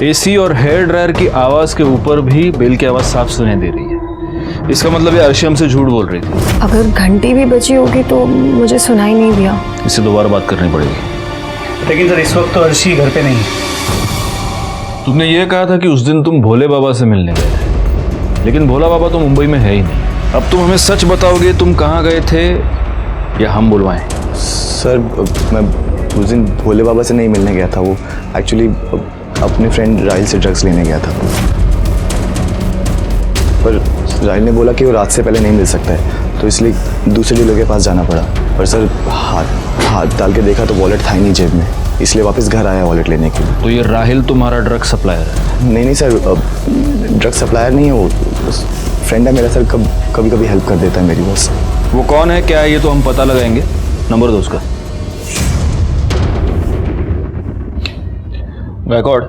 Speaker 20: एसी और हेयर ड्रायर की आवाज के ऊपर भी बेल की आवाज साफ सुनाई दे रही है। इसका मतलब ये अर्शी हमसे झूठ बोल रही थी।
Speaker 10: अगर घंटी भी बची होगी तो मुझे सुनाई नहीं दिया।
Speaker 20: इससे दोबारा बात करनी पड़ेगी।
Speaker 12: लेकिन सर, इस वक्त तो अर्शी घर पे नहीं है।
Speaker 20: तुमने ये कहा था कि उस दिन तुम भोले बाबा से मिलने गए थे, लेकिन भोला बाबा तो मुंबई में है ही नहीं। अब तुम हमें सच बताओगे, तुम कहाँ गए थे या हम बुलवाएं?
Speaker 21: सर, मैं उस दिन भोले बाबा से नहीं मिलने गया था। वो एक्चुअली अपने फ्रेंड राहिल से ड्रग्स लेने गया था, पर राहिल ने बोला कि वो रात से पहले नहीं मिल सकता है, तो इसलिए दूसरे डीलर के पास जाना पड़ा। पर सर, हाथ डाल के देखा तो वॉलेट था ही नहीं जेब में, इसलिए वापस घर आया वॉलेट लेने के लिए।
Speaker 20: तो ये राहिल तुम्हारा ड्रग सप्लायर है?
Speaker 21: नहीं सर, ड्रग सप्लायर नहीं है वो, फ्रेंड है मेरा सर, कभी कभी हेल्प कर देता है मेरी। बस
Speaker 20: वो कौन है, क्या है, ये तो हम पता लगाएंगे। नंबर दो उसका। गायकवाड़,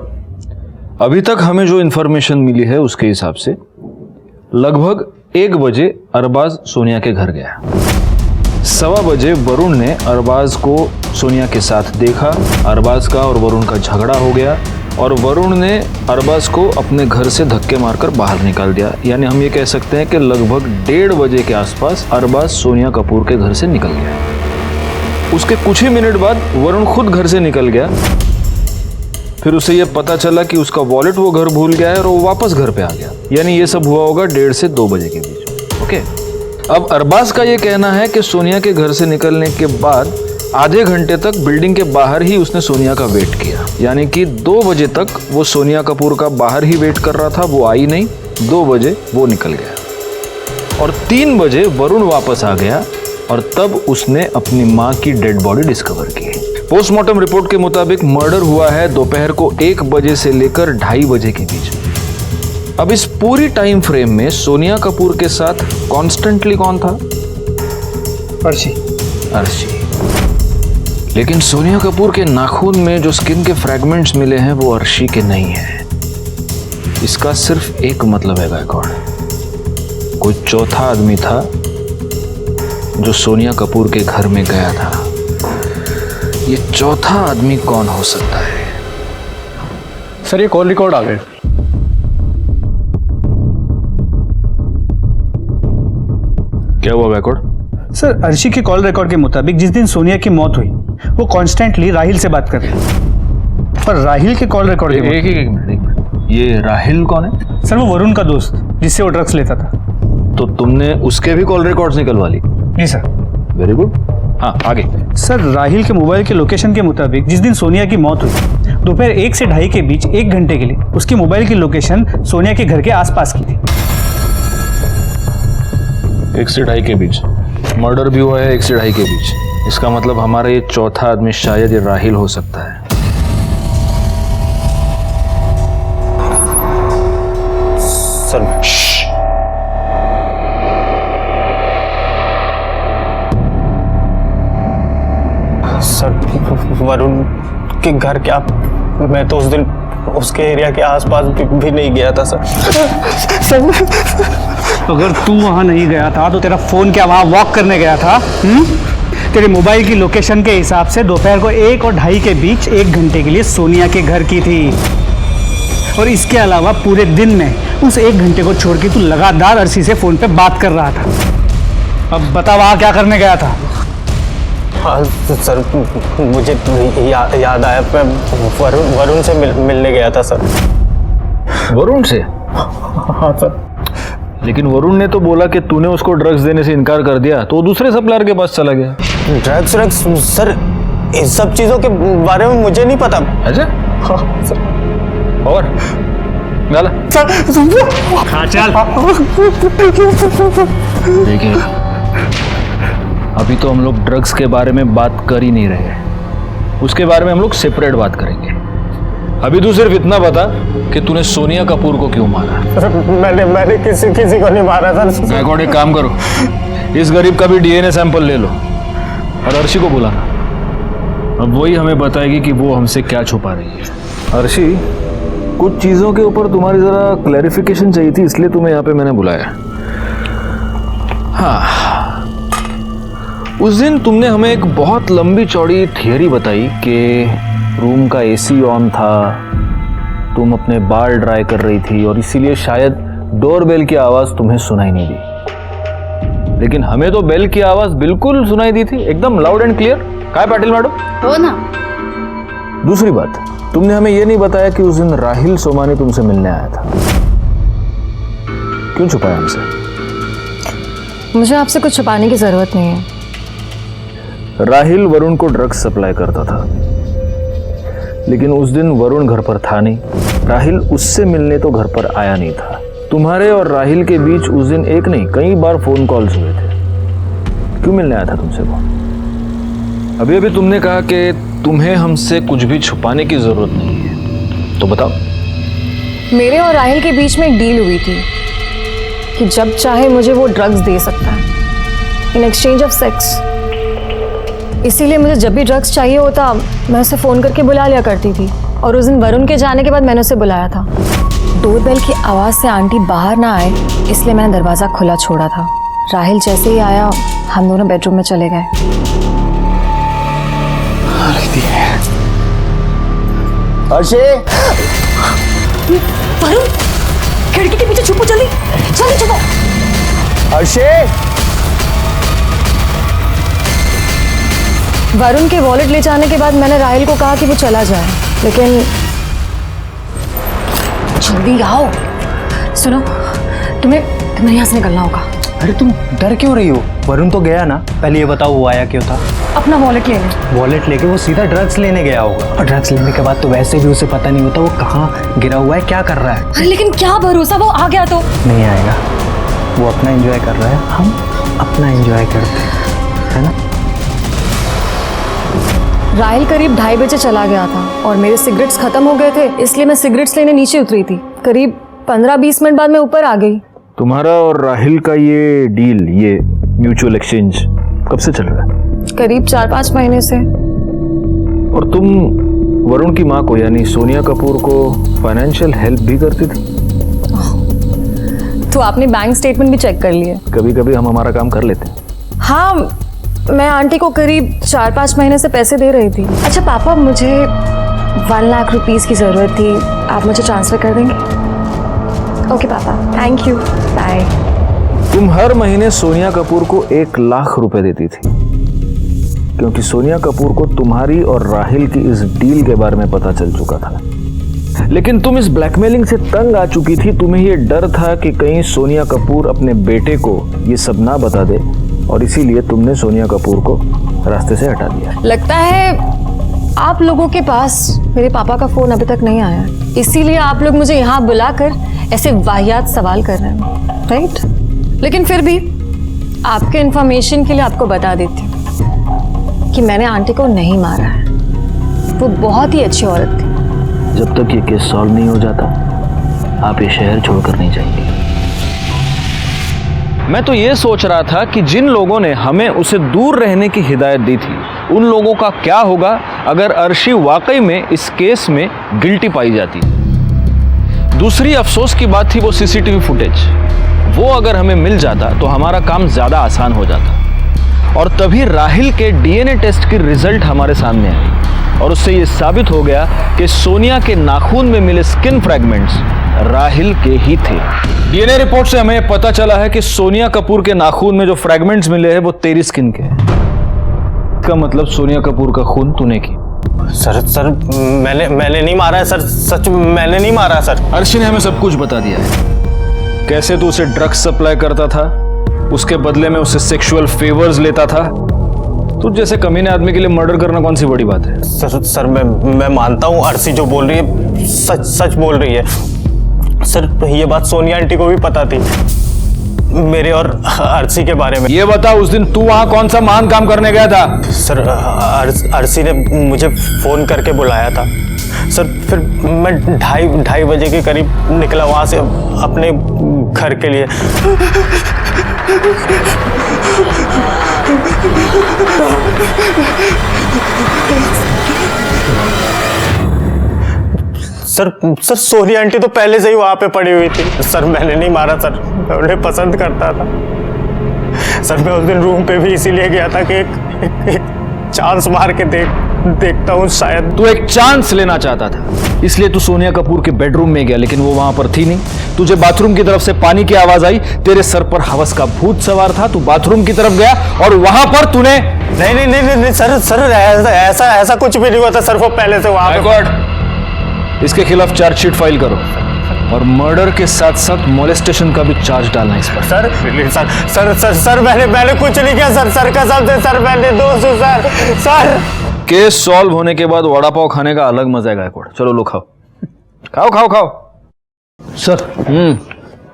Speaker 20: अभी तक हमें जो इन्फॉर्मेशन मिली है उसके हिसाब से लगभग 1 बजे अरबाज सोनिया के घर गया। 1:15 बजे वरुण ने अरबाज को सोनिया के साथ देखा। अरबाज का और वरुण का झगड़ा हो गया और वरुण ने अरबाज को अपने घर से धक्के मारकर बाहर निकाल दिया। यानी हम ये कह सकते हैं कि लगभग 1:30 बजे के आसपास अरबाज सोनिया कपूर के घर से निकल गया। उसके कुछ ही मिनट बाद वरुण खुद घर से निकल गया। फिर उसे यह पता चला कि उसका वॉलेट वो घर भूल गया है और वो वापस घर पे आ गया। यानी ये सब हुआ होगा 1:30 से 2 बजे के बीच। ओके, अब अरबाज का ये कहना है कि सोनिया के घर से निकलने के बाद आधे घंटे तक बिल्डिंग के बाहर ही उसने सोनिया का वेट किया। यानी कि 2 बजे तक वो सोनिया कपूर का बाहर ही वेट कर रहा था, वो आई नहीं। 2 बजे वो निकल गया और 3 बजे वरुण वापस आ गया और तब उसने अपनी माँ की डेड बॉडी डिस्कवर की। पोस्टमार्टम रिपोर्ट के मुताबिक मर्डर हुआ है दोपहर को 1 बजे से लेकर 2:30 बजे के बीच। अब इस पूरी टाइम फ्रेम में सोनिया कपूर के साथ कॉन्स्टेंटली कौन था?
Speaker 12: अर्शी।
Speaker 20: अर्शी। लेकिन सोनिया कपूर के नाखून में जो स्किन के फ्रैगमेंट्स मिले हैं वो अर्शी के नहीं है। इसका सिर्फ एक मतलब है गायकवाड़, कोई चौथा आदमी था जो सोनिया कपूर के घर में गया था। ये चौथा आदमी कौन हो सकता है?
Speaker 8: सर ये कॉल रिकॉर्ड आ गए।
Speaker 20: क्या हुआ गायकवाड़?
Speaker 12: सर अर्शी के कॉल रिकॉर्ड के मुताबिक जिस दिन सोनिया की मौत हुई वो कॉन्स्टेंटली राहिल से बात कर रही है। पर राहिल के कॉल रिकॉर्ड के
Speaker 20: एक मिनट, ये राहिल कौन है?
Speaker 12: सर वो वरुण का दोस्त जिससे वो ड्रग्स लेता था।
Speaker 20: तो तुमने उसके भी कॉल रिकॉर्ड्स निकलवा ली?
Speaker 12: जी सर।
Speaker 20: Very good. हाँ आगे।
Speaker 12: सर राहिल के मोबाइल के लोकेशन के मुताबिक जिस दिन सोनिया की मौत हुई दोपहर 1 से 2:30 के बीच 1 घंटे के लिए उसकी मोबाइल की लोकेशन सोनिया के घर के आसपास की थी।
Speaker 20: 1 से 2:30 के बीच मर्डर भी हुआ है, 1 से 2:30 के बीच। इसका मतलब हमारा ये चौथा आदमी शायद ये राहिल हो सकता है।
Speaker 17: सर वरुण के घर क्या? मैं तो उस दिन उसके एरिया के आसपास भी नहीं गया था सर।
Speaker 12: अगर तू वहां नहीं गया था तो तेरा फोन क्या वहां वॉक करने गया था? तेरे मोबाइल की लोकेशन के हिसाब से दोपहर को 1 और 2:30 के बीच 1 घंटे के लिए सोनिया के घर की थी। और इसके अलावा पूरे दिन में उस 1 घंटे को छोड़ के तू लगातार अर्शी से फोन पे बात कर रहा था। अब बता वहां क्या करने गया था?
Speaker 17: हाँ सर मुझे याद आया, वरुण से मिलने गया था सर।
Speaker 20: वरुण से?
Speaker 17: हाँ सर।
Speaker 20: लेकिन वरुण ने तो बोला कि तूने उसको ड्रग्स देने से इनकार कर दिया, तो वो दूसरे सप्लायर के पास चला गया।
Speaker 17: ड्रग्स सर इस सब चीजों के बारे में मुझे नहीं पता।
Speaker 20: अच्छा?
Speaker 17: हाँ सर।
Speaker 20: और गाला
Speaker 12: हाँ चल।
Speaker 20: देखिए अभी तो हम लोग ड्रग्स के बारे में बात कर ही नहीं रहे, उसके बारे में हम लोग सेपरेट बात करेंगे। अभी तू सिर्फ इतना बता कि तूने सोनिया कपूर को क्यों मारा?
Speaker 17: मैंने किसी को नहीं मारा सर।
Speaker 20: गायकवाड़ एक काम करो, इस गरीब का भी डीएनए सैंपल ले लो और अर्शी को बुलाना। अब वही हमें बताएगी कि वो हमसे क्या छुपा रही है। अर्शी, कुछ चीजों के ऊपर तुम्हारी जरा क्लैरिफिकेशन चाहिए थी, इसलिए तुम्हें यहाँ पे मैंने बुलाया। हाँ, उस दिन तुमने हमें एक बहुत लंबी चौड़ी थियरी बताई कि रूम का एसी ऑन था, तुम अपने बाल ड्राई कर रही थी और इसीलिए शायद डोरबेल की आवाज तुम्हें सुनाई नहीं दी। लेकिन हमें तो बेल की आवाज बिल्कुल सुनाई दी थी, एकदम लाउड एंड क्लियर। काय पाटिल मैडम?
Speaker 4: हो ना।
Speaker 20: दूसरी बात, तुमने हमें यह नहीं बताया कि उस दिन राहिल सोमानी तुमसे मिलने आया था। क्यों छुपाया हमसे?
Speaker 10: मुझे आपसे कुछ छुपाने की जरूरत नहीं है।
Speaker 20: राहिल वरुण को ड्रग्स सप्लाई करता था, लेकिन उस दिन वरुण घर पर था नहीं। राहिल उससे मिलने तो घर पर आया नहीं था। तुम्हारे और राहिल के बीच उस दिन एक नहीं कई बार फोन कॉल्स हुए थे। क्यों मिलने आया था तुमसे वो? अभी अभी तुमने कहा कि तुम्हें हमसे कुछ भी छुपाने की जरूरत नहीं है, तो बताओ।
Speaker 10: मेरे और राहिल के बीच में एक डील हुई थी कि जब चाहे मुझे वो ड्रग्स दे सकता है इन एक्सचेंज ऑफ सेक्स। इसीलिए मुझे जब भी ड्रग्स चाहिए होता मैं उसे फ़ोन करके बुला लिया करती थी। और उस दिन वरुण के जाने के बाद मैंने उसे बुलाया था। डोरबेल की आवाज़ से आंटी बाहर ना आए इसलिए मैंने दरवाज़ा खुला छोड़ा था। राहिल जैसे ही आया हम दोनों बेडरूम में चले गए।
Speaker 19: वरुण, खिड़की के पीछे छुपो, जल्दी जल्दी छुपो।
Speaker 10: वरुण के वॉलेट ले जाने के बाद मैंने राहिल को कहा कि वो चला जाए, लेकिन
Speaker 19: जल्दी आओ।
Speaker 10: सुनो, तुम्हें यहाँ से निकलना होगा।
Speaker 15: अरे तुम डर क्यों रही हो? वरुण तो गया ना, पहले ये बताओ वो आया क्यों था?
Speaker 10: अपना वॉलेट लेने।
Speaker 15: वॉलेट लेके वो सीधा ड्रग्स लेने गया होगा, और ड्रग्स लेने के बाद तो वैसे भी उसे पता नहीं होता वो कहाँ गिरा हुआ है, क्या कर रहा है।
Speaker 10: अरे लेकिन क्या भरोसा, वो आ गया तो।
Speaker 15: नहीं आएगा, वो अपना एंजॉय कर रहा है, हम अपना एंजॉय करते हैं, है ना?
Speaker 10: राहिल करीब 2:30 बजे चला गया था और मेरे सिगरेट्स खत्म हो गए थे, इसलिए मैं सिगरेट्स लेने नीचे उतरी थी। करीब 15-20 मिनट बाद मैं ऊपर आ गई।
Speaker 20: तुम्हारा और राहिल का ये डील, ये म्यूचुअल एक्सचेंज कब से चल रहा है?
Speaker 10: करीब 4-5 महीने से।
Speaker 20: और तुम वरुण की माँ को यानी सोनिया कपूर को फाइनेंशियल हेल्प भी करती थी?
Speaker 10: तो आपने बैंक स्टेटमेंट भी चेक कर लिए?
Speaker 20: कभी कभी हम हमारा काम कर लेते हैं।
Speaker 10: हाँ, मैं आंटी को करीब 4-5 महीने से पैसे दे रही थी। अच्छा पापा, मुझे 1 लाख रुपीस की ज़रूरत थी, आप मुझे ट्रांसफ़र कर देंगे? ओके पापा, थैंक यू, बाय।
Speaker 20: तुम हर महीने सोनिया कपूर को 1 लाख रुपए देती थी, क्योंकि सोनिया कपूर को तुम्हारी और राहिल की इस डील के बारे में पता चल चुका था। लेकिन तुम इस ब्लैकमेलिंग से तंग आ चुकी थी, तुम्हें यह डर था कि कहीं सोनिया कपूर अपने बेटे को ये सब ना बता दे, और इसीलिए तुमने सोनिया कपूर को रास्ते से हटा दिया।
Speaker 10: लगता है आप लोगों के पास मेरे पापा का फोन अभी तक नहीं आया, इसीलिए आप लोग मुझे यहाँ बुलाकर ऐसे वाहियात सवाल कर रहे हैं, राइट? लेकिन फिर भी आपके इंफॉर्मेशन के लिए आपको बता देती हूँ कि मैंने आंटी को नहीं मारा है, वो बहुत ही अच्छी औरत थी।
Speaker 20: जब तक ये केस सॉल्व नहीं हो जाता, आप ये शहर छोड़कर नहीं जाएंगे। मैं तो ये सोच रहा था कि जिन लोगों ने हमें उसे दूर रहने की हिदायत दी थी, उन लोगों का क्या होगा अगर अर्शी वाकई में इस केस में गिल्टी पाई जाती। दूसरी अफसोस की बात थी वो सीसीटीवी फुटेज, वो अगर हमें मिल जाता तो हमारा काम ज्यादा आसान हो जाता। और तभी राहिल के डीएनए टेस्ट की रिजल्ट हमारे सामने आई, और उससे ये साबित हो गया कि सोनिया के नाखून में मिले स्किन फ्रैगमेंट्स राहिल के ही थे। डीएनए रिपोर्ट से हमें पता चला है कि सोनिया कपूर के नाखून में जो फ्रैगमेंट्स मिले हैं वो तेरी स्किन के हैं। इसका मतलब सोनिया कपूर का खून तूने की।
Speaker 15: सर मैंने नहीं मारा है सर, सच मैंने नहीं मारा है सर।
Speaker 20: अर्शी ने हमें सब कुछ बता दिया है, कैसे तू उसे ड्रग्स सप्लाई करता था, उसके बदले में उसे सेक्सुअल फेवर्स लेता था। तुझ जैसे कमीने आदमी के लिए मर्डर करना कौन सी बड़ी बात है?
Speaker 15: सर मैं मानता हूँ अर्शी जो बोल रही है सच बोल रही है। सर ये बात सोनिया आंटी को भी पता थी, मेरे और अर्शी के बारे में।
Speaker 20: ये बता, उस दिन तू वहां कौन सा महान काम करने गया था?
Speaker 15: सर अर्शी ने मुझे फोन करके बुलाया था सर, फिर मैं 2:30 बजे के करीब निकला वहां से अपने घर के लिए। सर सोनिया आंटी तो पहले से ही वहां पे पड़ी हुई थी। सर मैंने नहीं मारा सर, मैं उन्हें पसंद करता था। सर मैं उस दिन रूम पे भी इसीलिए गया था कि एक चांस मार के देखता हूँ, शायद।
Speaker 20: तू एक चांस लेना चाहता था, इसलिए तू सोनिया कपूर के बेडरूम में गया, लेकिन वो वहां पर थी नहीं। तुझे बाथरूम की तरफ से पानी की आवाज आई, तेरे सर पर हवस का भूत सवार था, तू बाथरूम की तरफ गया और वहां पर तूने
Speaker 15: नहीं सर ऐसा कुछ भी नहीं हुआ था सर, वो पहले से वहां
Speaker 20: पे। इसके खिलाफ चार्जशीट फाइल करो और मर्डर के साथ साथ मोलेस्टेशन का भी चार्ज डालना इस पर।
Speaker 15: सर मैंने कुछ नहीं किया सर कसम से सर, मैंने दोस्त हूं सर।
Speaker 20: केस सॉल्व होने के बाद वड़ा पाव खाने का अलग मजा है गायकवाड़। चलो लो खाओ।
Speaker 15: सर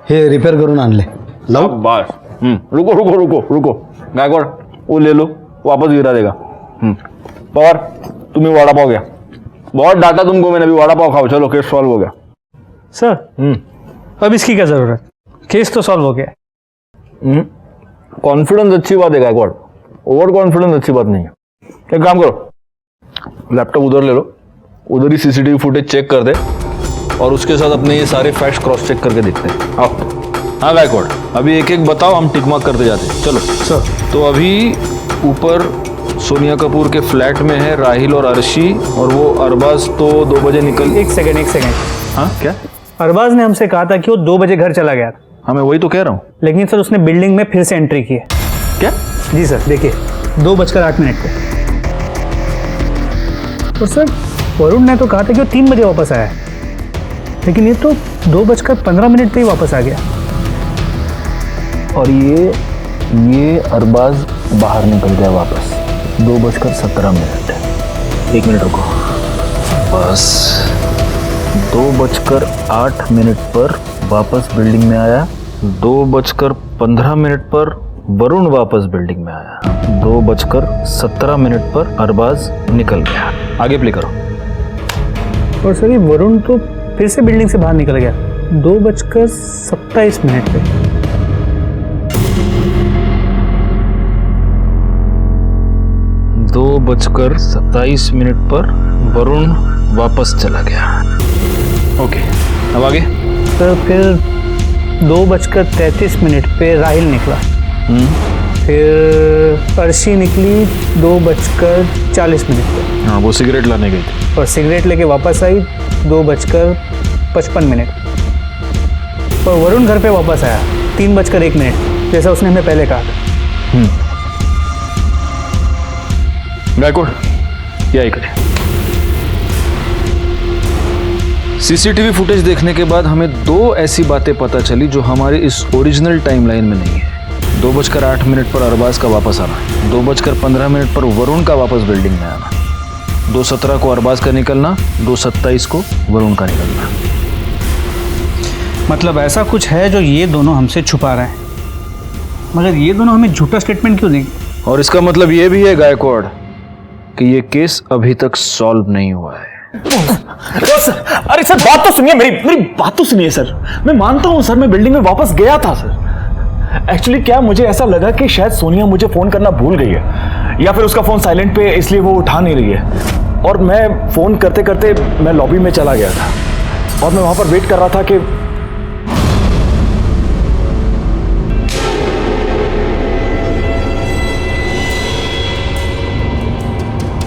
Speaker 15: हे रिपेयर करून आणले
Speaker 20: लाओ बस। रुको गायकवाड़, वो ले लो, वापस गिरा देगा। पवार तुम्हें वड़ा पाव गया, बहुत डांटा तुमको मैंने, अभी वड़ा पाव खाओ। चलो केस सॉल्व हो गया
Speaker 15: सर। अब इसकी क्या जरूरत, केस तो सॉल्व हो गया।
Speaker 20: कॉन्फिडेंस अच्छी बात है गायकवाड़, ओवर कॉन्फिडेंस अच्छी बात नहीं है। एक काम करो, लैपटॉप उधर ले लो, उधर ही सीसीटीवी फुटेज चेक कर दे और उसके साथ अपने ये सारे फैक्ट्स क्रॉस चेक करके देखते हैं। आओ। हाँ गायकवाड़, अभी एक बताओ, हम टिक मार्क करते जाते हैं। चलो सर। तो अभी ऊपर सोनिया कपूर के फ्लैट में है राहिल और अर्शी, और वो अरबाज तो 2 बजे निकल।
Speaker 15: एक सेकंड।
Speaker 20: हाँ क्या?
Speaker 15: अरबाज ने हमसे कहा था कि वो 2 बजे घर चला गया था।
Speaker 20: हाँ मैं वही तो कह रहा हूँ।
Speaker 15: लेकिन सर उसने बिल्डिंग में फिर से एंट्री की है।
Speaker 20: क्या?
Speaker 15: जी सर, देखिए 2:08 पे। और सर वरुण ने तो कहा था कि वो 3 बजे वापस आया, लेकिन ये तो 2:15 पे ही वापस आ गया।
Speaker 20: और ये अरबाज बाहर निकल गया वापस 2:17। 1 मिनट रुको, बस 2:08 पर वापस बिल्डिंग में आया। 2:15 पर वरुण वापस बिल्डिंग में आया। 2:17 पर अरबाज निकल गया। आगे प्ले करो।
Speaker 12: और सर ये वरुण तो फिर से बिल्डिंग से बाहर निकल गया 2:27 पे।
Speaker 20: 2:27 पर वरुण वापस चला गया। ओके, अब आगे।
Speaker 12: सर फिर 2:33 पे राहिल निकला। फिर अर्शी निकली 2:40 पे।
Speaker 20: हाँ, वो सिगरेट लाने गई थी
Speaker 12: और सिगरेट लेके वापस आई 2:55। और वरुण घर पे वापस आया 3:01, जैसा उसने हमें पहले कहा था।
Speaker 20: गायकवाड़, क्या ही करें। सीसीटीवी फुटेज देखने के बाद हमें 2 ऐसी बातें पता चली जो हमारी इस ओरिजिनल टाइमलाइन में नहीं है। 2:08 पर अरबाज का वापस आना, 2:15 पर वरुण का वापस बिल्डिंग में आना, 2:17 को अरबाज का निकलना, 2:27 को वरुण का निकलना।
Speaker 12: मतलब ऐसा कुछ है जो ये दोनों हमसे छुपा रहे हैं, मगर ये दोनों हमें झूठा स्टेटमेंट क्यों देंगे?
Speaker 20: और इसका मतलब ये भी है गायकवाड़ कि ये केस अभी तक सॉल्व नहीं हुआ है।
Speaker 15: अरे सर बात तो सुनिए, मेरी बात तो सुनिए सर। मैं मानता हूँ सर, मैं बिल्डिंग में वापस गया था सर। एक्चुअली क्या मुझे ऐसा लगा कि शायद सोनिया मुझे फोन करना भूल गई है या फिर उसका फोन साइलेंट पे इसलिए वो उठा नहीं रही है। और मैं फोन करते करते मैं लॉबी में चला गया था और मैं वहां पर वेट कर रहा था कि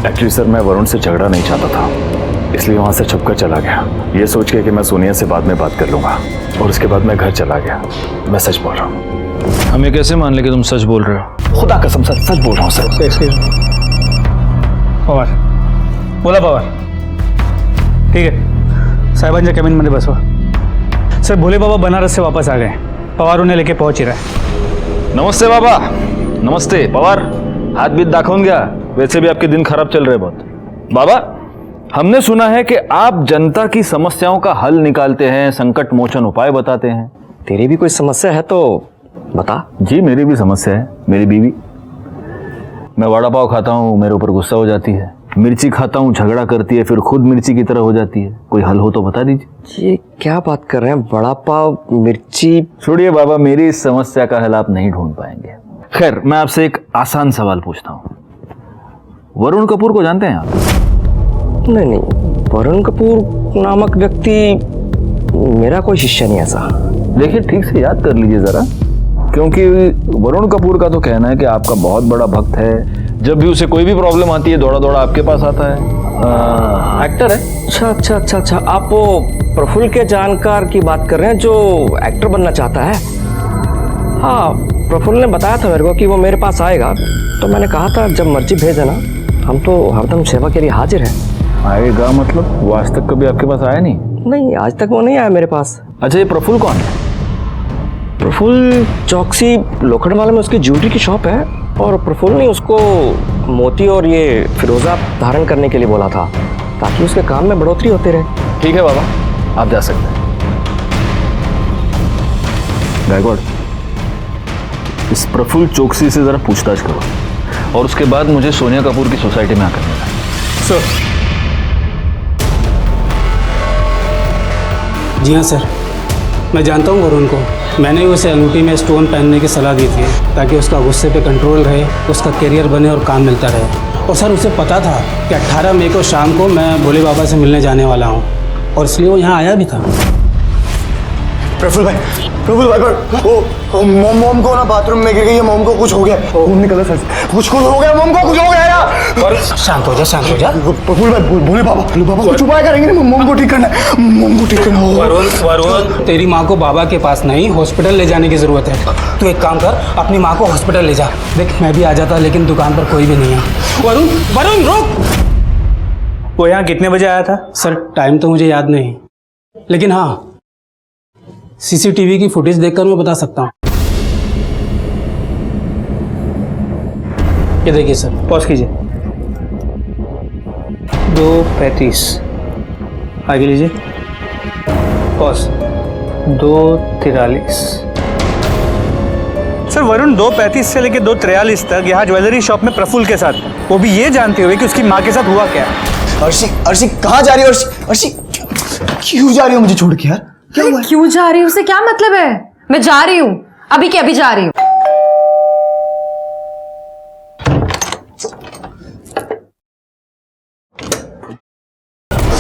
Speaker 15: एक्चुअली सर मैं वरुण से झगड़ा नहीं चाहता था, इसलिए वहां से छुपकर चला गया, ये सोच के कि मैं सोनिया से बाद में बात कर लूंगा। और उसके बाद मैं घर चला गया। मैं सच बोल रहा हूँ।
Speaker 20: हमें कैसे मान ले कि तुम सच बोल रहे हो?
Speaker 15: खुदा कसम सर, सच बोल रहा हूँ सर।
Speaker 12: पवार बोला, पवार ठीक है, साहेबांच्या केबिनमध्ये बसवा। सर भोले बाबा बनारस से वापस आ गए, पवार उन्हें लेके पहुंच ही रहा है।
Speaker 20: नमस्ते बाबा। नमस्ते पवार, हाथ बीत दाखवून घ्या, वैसे भी आपके दिन खराब चल रहे बहुत। बाबा, हमने सुना है कि आप जनता की समस्याओं का हल निकालते हैं, संकट मोचन उपाय बताते हैं।
Speaker 15: तेरी भी कोई समस्या है तो बता।
Speaker 20: जी मेरी भी समस्या है, मेरी बीवी। मैं वड़ा पाव खाता हूँ, मेरे ऊपर गुस्सा हो जाती है। मिर्ची खाता हूँ, झगड़ा करती है, फिर खुद मिर्ची की तरह हो जाती है। कोई हल हो तो बता दीजिए।
Speaker 15: ये क्या बात कर रहे हैं? वड़ा पाव, मिर्ची।
Speaker 20: छोड़िए बाबा, मेरी इस समस्या का हल आप नहीं ढूंढ पाएंगे। खैर, मैं आपसे एक आसान सवाल पूछता हूँ। वरुण कपूर को जानते हैं आप?
Speaker 15: नहीं, वरुण कपूर नामक व्यक्ति मेरा कोई शिष्य नहीं ऐसा।
Speaker 20: देखिए ठीक से याद कर लीजिए जरा, क्योंकि वरुण कपूर का तो कहना है कि आपका बहुत बड़ा भक्त है। जब भी उसे कोई भी प्रॉब्लम आती है दौड़ा दौड़ा आपके पास आता है। एक्टर है।
Speaker 15: अच्छा, आप वो प्रफुल्ल के जानकार की बात कर रहे हैं जो एक्टर बनना चाहता है? हाँ, प्रफुल्ल ने बताया था मेरे को कि वो मेरे पास आएगा, तो मैंने कहा था जब मर्जी भेज देना, हम तो हरदम सेवा के लिए हाजिर हैं।
Speaker 20: आएगा मतलब? वो आज तक कभी आपके पास आया नहीं?
Speaker 15: नहीं, आज तक वो नहीं आया मेरे पास।
Speaker 20: अच्छा, ये प्रफुल्ल कौन है?
Speaker 15: प्रफुल्ल चौकसी लोखंडवाला में उसकी ज्वेलरी की शॉप है, और प्रफुल्ल ने उसको मोती और ये फिरोजा धारण करने के लिए बोला था ताकि उसके काम में बढ़ोतरी होती रहे।
Speaker 20: ठीक है बाबा, आप जा सकते हैं। गायकवाड़, इस प्रफुल्ल चौकसी से जरा पूछताछ करो और उसके बाद मुझे सोनिया कपूर की सोसाइटी में आकर मिलना।
Speaker 12: सर। जी हाँ सर, मैं जानता हूँ वरुण को। मैंने उसे अंगूठी में स्टोन पहनने की सलाह दी थी ताकि उसका गुस्से पे कंट्रोल रहे, उसका करियर बने और काम मिलता रहे। और सर उसे पता था कि 18 मई को शाम को मैं भोले बाबा से मिलने जाने वाला हूँ, और इसलिए वो यहाँ आया भी था।
Speaker 21: प्रफुल्ल भाई, वो मॉम को ना बाथरूम में गिर गई है, मॉम को कुछ हो गया। खून निकला सर, कुछ हो गया, मॉम को कुछ हो गया यार।
Speaker 12: शांत हो जा।
Speaker 21: प्रफुल्ल भाई, भोले बाबा कुछ उपाय करेंगे ना, मॉम को ठीक करना है, मॉम को ठीक करना होगा।
Speaker 12: वरुण, तेरी माँ को बाबा के पास नहीं, हॉस्पिटल ले जाने की जरूरत है। तू एक काम कर, अपनी माँ को हॉस्पिटल ले जा। देख, मैं भी आ जाता लेकिन दुकान पर कोई भी नहीं है। वरुण रुक। वो यहाँ कितने बजे आया था? सर टाइम तो मुझे याद नहीं, लेकिन हाँ, सीसीटीवी की फुटेज देखकर मैं बता सकता हूँ।
Speaker 11: ये देखिए सर, पॉज कीजिए। 2:35 आगे लीजिए, पॉज। 2:43
Speaker 12: सर वरुण 2:35 से लेकर 2:43 तक यहाँ ज्वेलरी शॉप में प्रफुल्ल के साथ, वो भी ये जानते हुए कि उसकी माँ के साथ हुआ क्या।
Speaker 21: अर्शी, अर्शी कहाँ जा रही हो? अर्शी, अर्शी क्यों जा रही हो मुझे छोड़ के यार? क्या हुआ?
Speaker 10: क्यों जा रही हूँ उससे क्या मतलब है? मैं जा रही हूँ, अभी के अभी जा रही हूँ।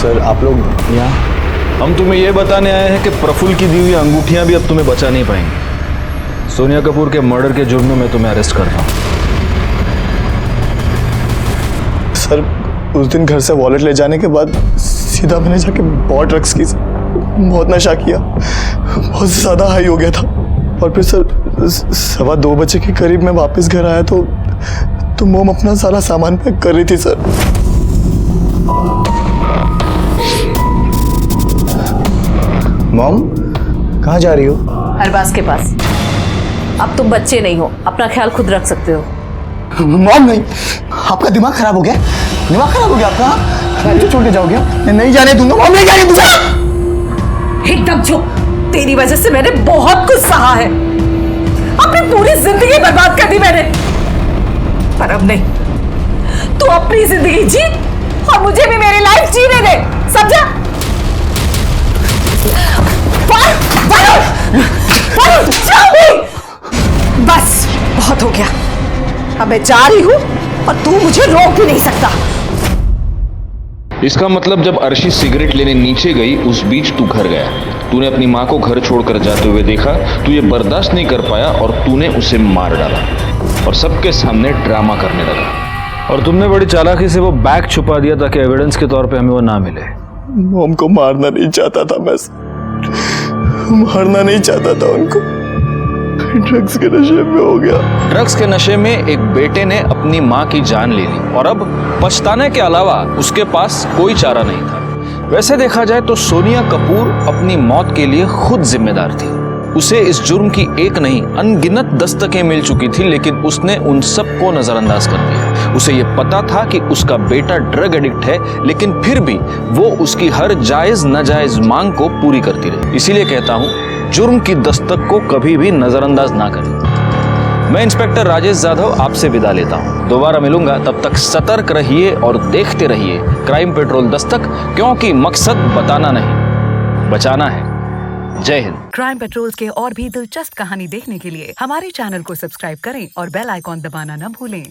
Speaker 20: सर आप लोग यहाँ, हम तुम्हें यह बताने आए हैं कि प्रफुल्ल की दी हुई अंगूठियां भी अब तुम्हें बचा नहीं पाएंगी। सोनिया कपूर के मर्डर के जुर्म में मैं तुम्हें अरेस्ट कर रहा हूँ।
Speaker 21: सर उस दिन घर से वॉलेट ले जाने के बाद सीधा मैंने जाके बहुत ड्रग्स की, बहुत नशा किया, बहुत ज़्यादा हाई हो गया था। और फिर सर 2:15 बजे के करीब मैं वापस घर आया तो मोम अपना सारा सामान पैक कर रही थी सर। मॉम कहाँ जा रही हो?
Speaker 19: अरबाज के पास। अब तुम बच्चे नहीं हो, अपना ख्याल खुद रख सकते हो।
Speaker 21: मॉम नहीं, आपका दिमाग खराब हो गया? दिमाग खराब हो गया आपका? मुझे छोड़ के जाओगे? मैं नहीं जाने दूंगा मॉम, नहीं जाने दूंगा।
Speaker 19: एकदम चुप, तेरी वजह से मैंने बहुत कुछ सहा है, अपनी पूरी जिंदगी बर्बाद कर दी मैंने, पर अब नहीं। तू अपनी जिंदगी जी और मुझे भी मेरी लाइफ जीने दे, समझा? बस बहुत हो गया, अब मैं जा रही हूं और तू मुझे रोक भी नहीं सकता।
Speaker 20: इसका मतलब जब अर्शी सिगरेट लेने नीचे गई उस बीच तू घर गया, तूने अपनी माँ को घर छोड़कर जाते हुए देखा, तू ये बर्दाश्त नहीं कर पाया और तूने उसे मार डाला और सबके सामने ड्रामा करने लगा। और तुमने बड़ी चालाकी से वो बैग छुपा दिया ताकि एविडेंस के तौर पे हमें वो ना मिले।
Speaker 21: मॉम को मारना नहीं चाहता था मैं, मारना नहीं चाहता था उनको, ड्रग्स के नशे में हो गया।
Speaker 20: ड्रग्स के नशे में एक बेटे ने अपनी माँ की जान ले ली और अब पछताने के अलावा उसके पास कोई चारा नहीं था। वैसे देखा जाए तो सोनिया कपूर अपनी मौत के लिए खुद जिम्मेदार थी। उसे इस जुर्म की एक नहीं अनगिनत दस्तकें मिल चुकी थी, लेकिन उसने उन सबको नजरअंदाज कर दिया। उसे ये पता था कि उसका बेटा ड्रग एडिक्ट है, लेकिन फिर भी वो उसकी हर जायज नाजायज मांग को पूरी करती रही। इसीलिए कहता हूं, जुर्म की दस्तक को कभी भी नजरअंदाज ना करें। मैं इंस्पेक्टर राजेश यादव आपसे विदा लेता हूं। दोबारा मिलूंगा, तब तक सतर्क रहिए और देखते रहिए क्राइम पेट्रोल दस्तक, क्योंकि मकसद बताना नहीं, बचाना है। जय हिंद।
Speaker 22: क्राइम पेट्रोल के और भी दिलचस्प कहानी देखने के लिए हमारे चैनल को सब्सक्राइब करें और बेल आइकॉन दबाना न भूलें।